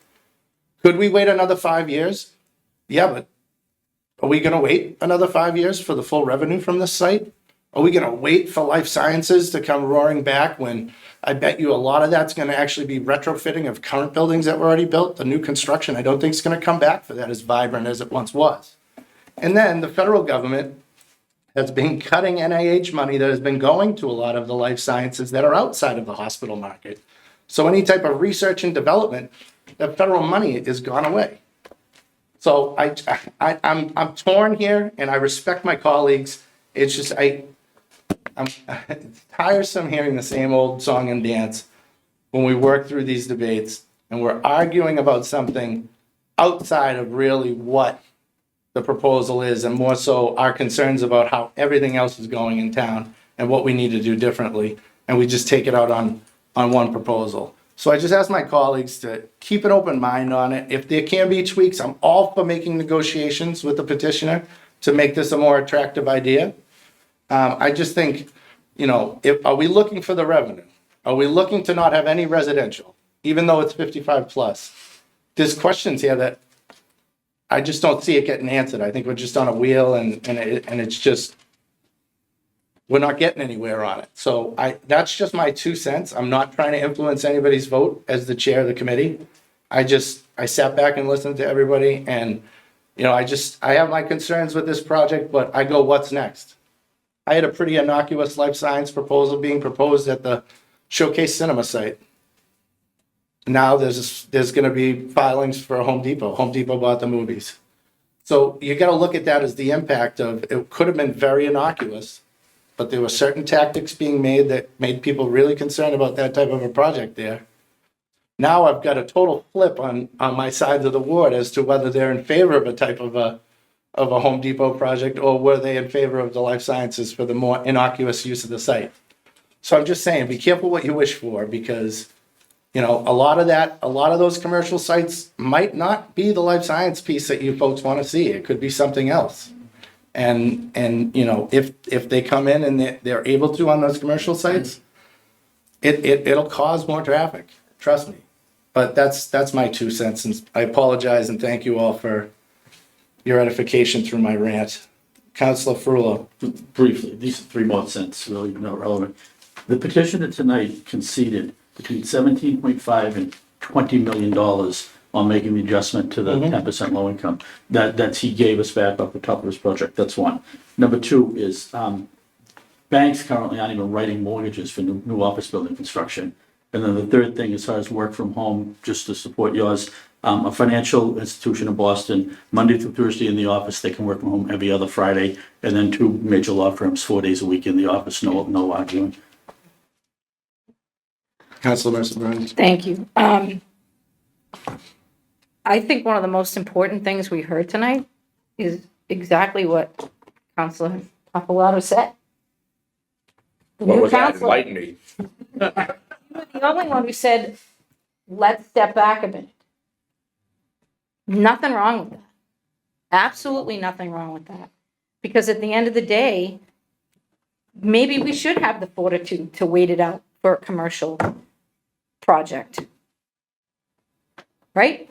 Could we wait another 5 years? Yeah, but are we going to wait another 5 years for the full revenue from this site? Are we going to wait for life sciences to come roaring back when I bet you a lot of that's going to actually be retrofitting of current buildings that were already built? The new construction, I don't think is going to come back for that as vibrant as it once was. And then the federal government has been cutting NIH money that has been going to a lot of the life sciences that are outside of the hospital market. So any type of research and development, that federal money is gone away. So I'm torn here, and I respect my colleagues. It's just it's tiresome hearing the same old song and dance when we work through these debates and we're arguing about something outside of really what the proposal is, and more so our concerns about how everything else is going in town and what we need to do differently, and we just take it out on one proposal. So I just ask my colleagues to keep an open mind on it. If there can be tweaks, I'm all for making negotiations with the petitioner to make this a more attractive idea. I just think, are we looking for the revenue? Are we looking to not have any residential, even though it's 55 plus? There's questions here that I just don't see it getting answered. I think we're just on a wheel and it's just, we're not getting anywhere on it. So that's just my 2 cents. I'm not trying to influence anybody's vote as the chair of the committee. I sat back and listened to everybody, and, I have my concerns with this project, but I go, what's next? I had a pretty innocuous life science proposal being proposed at the Showcase Cinema site. Now there's going to be filings for Home Depot. Home Depot bought the movies. So you got to look at that as the impact of, it could have been very innocuous, but there were certain tactics being made that made people really concerned about that type of a project there. Now I've got a total flip on my side of the ward as to whether they're in favor of a type of a Home Depot project, or were they in favor of the life sciences for the more innocuous use of the site. So I'm just saying, be careful what you wish for, because a lot of those commercial sites might not be the life science piece that you folks want to see. It could be something else. And if they come in and they're able to on those commercial sites, it'll cause more traffic. Trust me. But that's my 2 cents. And I apologize and thank you all for your edification through my rant. Councilor Frullo. Briefly, these 3 more cents, really not relevant. The petitioner tonight conceded between $17.5 and $20 million on making the adjustment to the 10% low income. That's, he gave us back off the top of his project, that's one. Number two is, banks currently aren't even writing mortgages for new office building construction. And then the third thing, as far as work from home, just to support yours, a financial institution in Boston, Monday through Thursday in the office, they can work from home every other Friday, and then 2 major law firms, 4 days a week in the office, no arguing. Councilor Mercer Burns. Thank you. I think one of the most important things we heard tonight is exactly what Councilor Papalato said. The What new was that? council, Enlighten me. you were the only one who said, let's step back a minute. Nothing wrong with that. Absolutely nothing wrong with that. Because at the end of the day, maybe we should have the fortitude to wait it out for a commercial project. Right?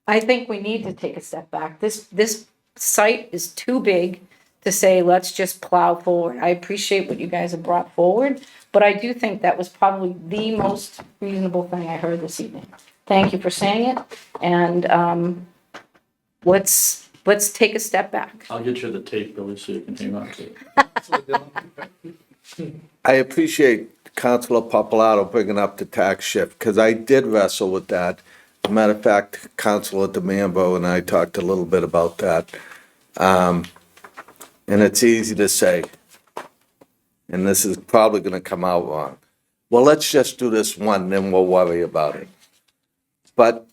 I think we need to take a step back. This site is too big to say, let's just plow forward. I appreciate what you guys have brought forward, but I do think that was probably the most reasonable thing I heard this evening. Thank you for saying it, and let's take a step back. I'll get you the tape, Billy, so you can hang on to it. I appreciate Councilor Papalato bringing up the tax shift, because I did wrestle with that. As a matter of fact, Councilor DeMambo and I talked a little bit about that. And it's easy to say, and this is probably gonna come out wrong. Well, let's just do this one, then we'll worry about it. But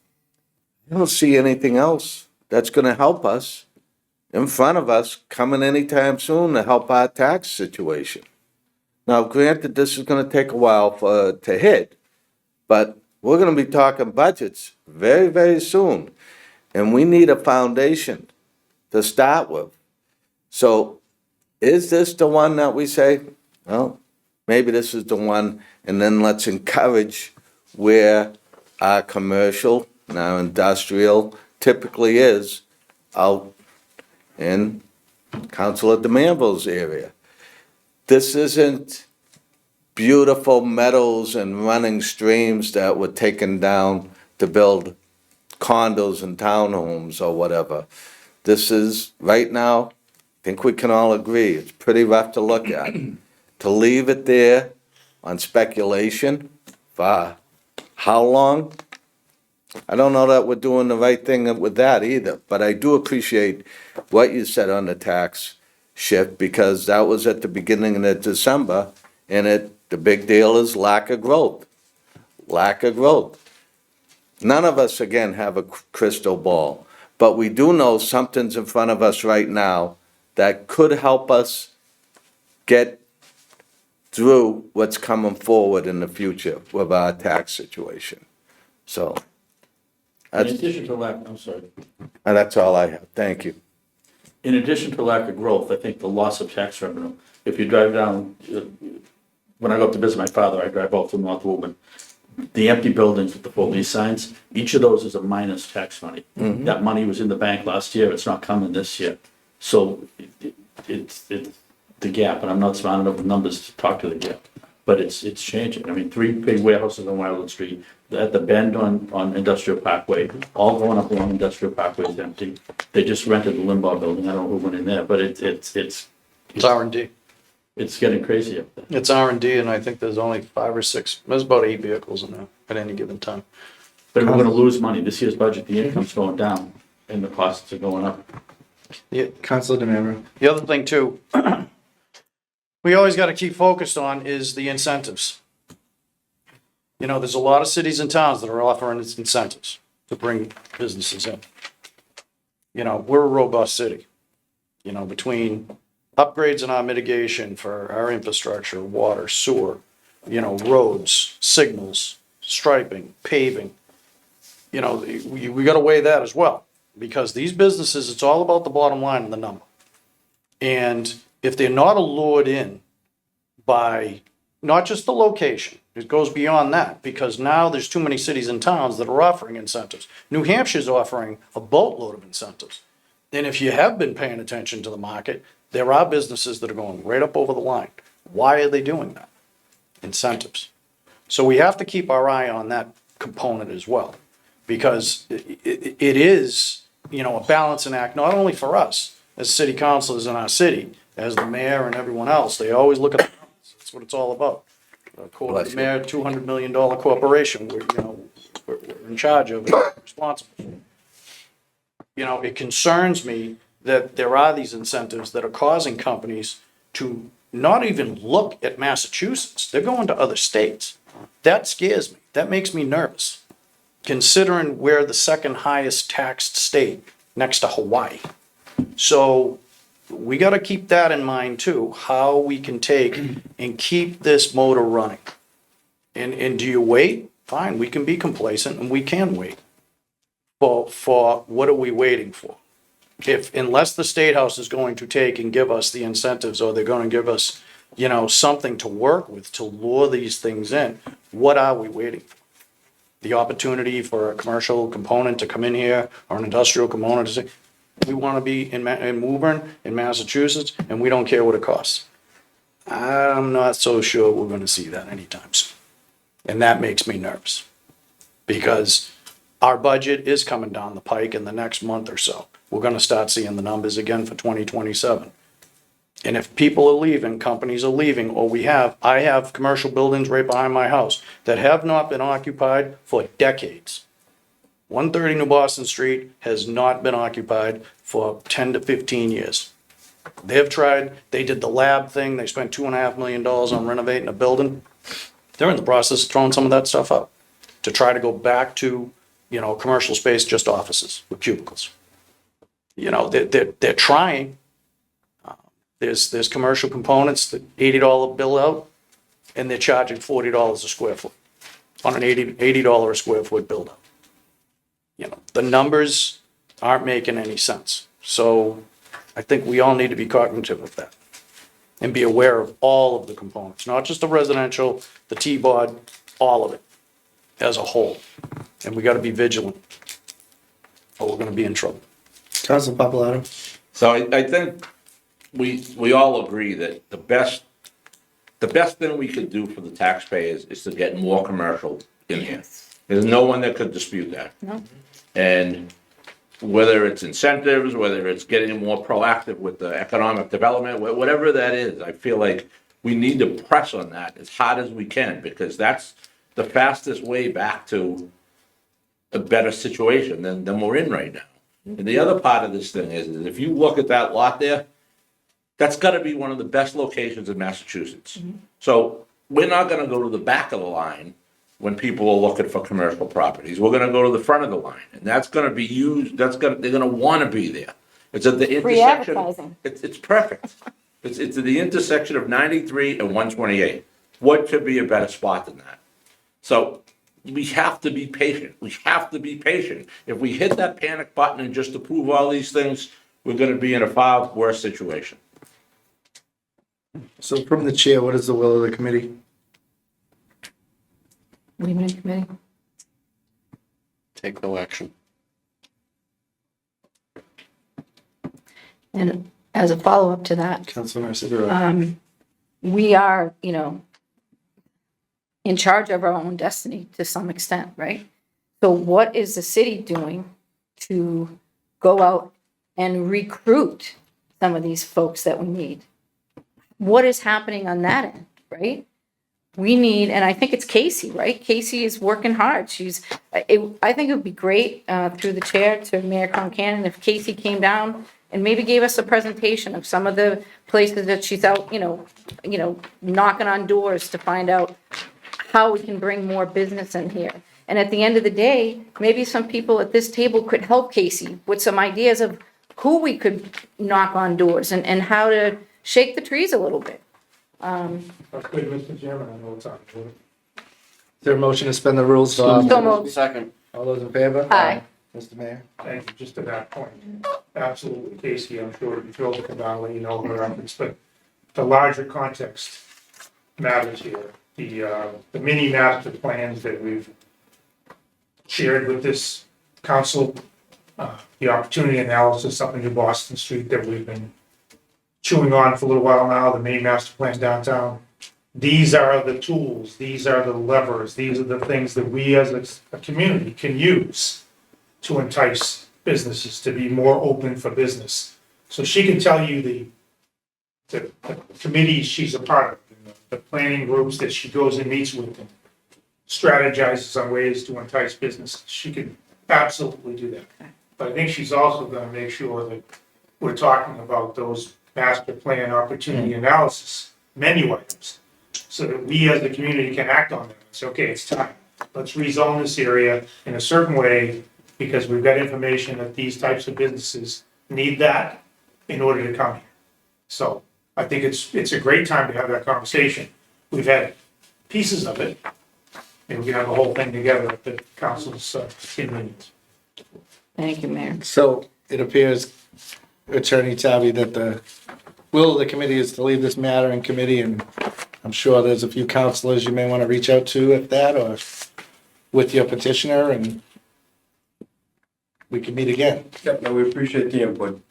I don't see anything else that's gonna help us in front of us coming anytime soon to help our tax situation. Now, granted, this is gonna take a while to hit, but we're gonna be talking budgets very, very soon. And we need a foundation to start with. So is this the one that we say, well, maybe this is the one, and then let's encourage where our commercial and our industrial typically is out in Councilor DeManville's area. This isn't beautiful meadows and running streams that were taken down to build condos and townhomes or whatever. This is, right now, I think we can all agree, it's pretty rough to look at. To leave it there on speculation for how long? I don't know that we're doing the right thing with that either, but I do appreciate what you said on the tax shift, because that was at the beginning of December, and the big deal is lack of growth. Lack of growth. None of us, again, have a crystal ball, but we do know something's in front of us right now that could help us get through what's coming forward in the future with our tax situation. So, In addition to lack, I'm sorry. that's all I have. Thank you. In addition to lack of growth, I think the loss of tax revenue. If you drive down, when I go up to visit my father, I drive out through North Woburn. The empty buildings with the full lease signs, each of those is a minus tax money. That money was in the bank last year, it's not coming this year. So it's the gap, and I'm not smart enough with numbers to talk to the gap, but it's changing. I mean, 3 big warehouses on Wildwood Street, at the bend on Industrial Parkway, all going up along Industrial Parkway is empty. They just rented the Limbaugh building, I don't know who went in there, but It's R&D. it's getting crazy up there. It's R&D, and I think there's only 5 or 6, there's about 8 vehicles in there at any given time. But we're gonna lose money. This year's budget, the income's going down and the costs are going up. Councilor DeMambo. The other thing too, we always gotta keep focused on is the incentives. You know, there's a lot of cities and towns that are offering incentives to bring businesses in. You know, we're a robust city, you know, between upgrades in our mitigation for our infrastructure, water, sewer, you know, roads, signals, striping, paving. You know, we gotta weigh that as well, because these businesses, it's all about the bottom line and the number. And if they're not allured in by not just the location, it goes beyond that, because now there's too many cities and towns that are offering incentives. New Hampshire's offering a boatload of incentives. And if you have been paying attention to the market, there are businesses that are going right up over the line. Why are they doing that? Incentives. So we have to keep our eye on that component as well. Because it is, a balancing act, not only for us as city councilors in our city, as the mayor and everyone else, they always look at the numbers. That's what it's all about. According to the mayor, $200 million corporation, we're in charge of it, responsible for it. It concerns me that there are these incentives that are causing companies to not even look at Massachusetts. They're going to other states. That scares me. That makes me nervous, considering we're the second highest taxed state next to Hawaii. So we got to keep that in mind too, how we can take and keep this motor running. And do you wait? Fine, we can be complacent and we can wait. For what are we waiting for? Unless the State House is going to take and give us the incentives, or they're going to give us, something to work with to lure these things in, what are we waiting for? The opportunity for a commercial component to come in here, or an industrial component to say, we want to be in Woburn, in Massachusetts, and we don't care what it costs. I'm not so sure we're going to see that anytime soon. And that makes me nervous, because our budget is coming down the pike in the next month or so. We're going to start seeing the numbers again for 2027. And if people are leaving, companies are leaving, or I have commercial buildings right behind my house that have not been occupied for decades. 130 New Boston Street has not been occupied for 10 to 15 years. They've tried, they did the lab thing, they spent $2.5 million on renovating a building. They're in the process of throwing some of that stuff up to try to go back to, commercial space, just offices with cubicles. They're trying. There's commercial components, the $80 bill out, and they're charging $40 a square foot on an $80 a square foot build out. The numbers aren't making any sense. So I think we all need to be cognitive of that and be aware of all of the components, not just the residential, the T-bod, all of it as a whole. And we got to be vigilant, or we're going to be in trouble. Council Papalato? So I think we all agree that the best thing we could do for the taxpayers is to get more commercial in here. There's no one that could dispute that. No. And whether it's incentives, whether it's getting more proactive with the economic development, whatever that is, I feel like we need to press on that as hard as we can, because that's the fastest way back to a better situation than we're in right now. And the other part of this thing is if you look at that lot there, that's got to be one of the best locations in Massachusetts. So we're not going to go to the back of the line when people are looking for commercial properties. We're going to go to the front of the line, and that's going to be used. They're going to want to be there. It's at the intersection. Free advertising. It's perfect. It's at the intersection of 93 and 128. What could be a better spot than that? So we have to be patient. We have to be patient. If we hit that panic button and just approve all these things, we're going to be in a far worse situation. So from the chair, what is the will of the committee? Leave it in committee. Take no action. And as a follow-up to that, Councilor Sidorow. we are, in charge of our own destiny to some extent, right? So what is the city doing to go out and recruit some of these folks that we need? What is happening on that end, right? We need, and I think it's Casey, right? Casey is working hard. I think it would be great through the chair to Mayor Concanon if Casey came down and maybe gave us a presentation of some of the places that she's out, knocking on doors to find out how we can bring more business in here. And at the end of the day, maybe some people at this table could help Casey with some ideas of who we could knock on doors and how to shake the trees a little bit. That's good, Mr. Chairman, I know it's on. Is there a motion to suspend the rules? So moved. Second. All those in favor? Aye. Mr. Mayor? Thank you, just to that point. Absolutely, Casey, I'm sure would be thrilled to come down and let you know her efforts, but the larger context matters here. The mini master plans that we've shared with this council, the opportunity analysis up in New Boston Street that we've been chewing on for a little while now, the mini master plan downtown, these are the tools, these are the levers, these are the things that we as a community can use to entice businesses to be more open for business. So she can tell you the committees she's a part of, and the planning groups that she goes and meets with and strategizes on ways to entice businesses. She can absolutely do that. But I think she's also gonna make sure that we're talking about those master plan opportunity analysis menu items, so that we as the community can act on them and say, okay, it's time. Let's rezone this area in a certain way, because we've got information that these types of businesses need that in order to come here. So I think it's a great time to have that conversation. We've had pieces of it, and we can have the whole thing together at the council's convenience. Thank you, Mayor. So it appears, Attorney Tabby, that the will of the committee is to leave this matter in committee, and I'm sure there's a few counselors you may want to reach out to at that, or with your petitioner, and we can meet again. Yep, no, we appreciate the input.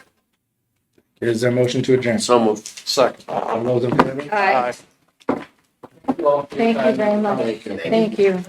Is there a motion to adjourn? So moved. Second. All those in favor? Aye. Thank you very much. Thank you.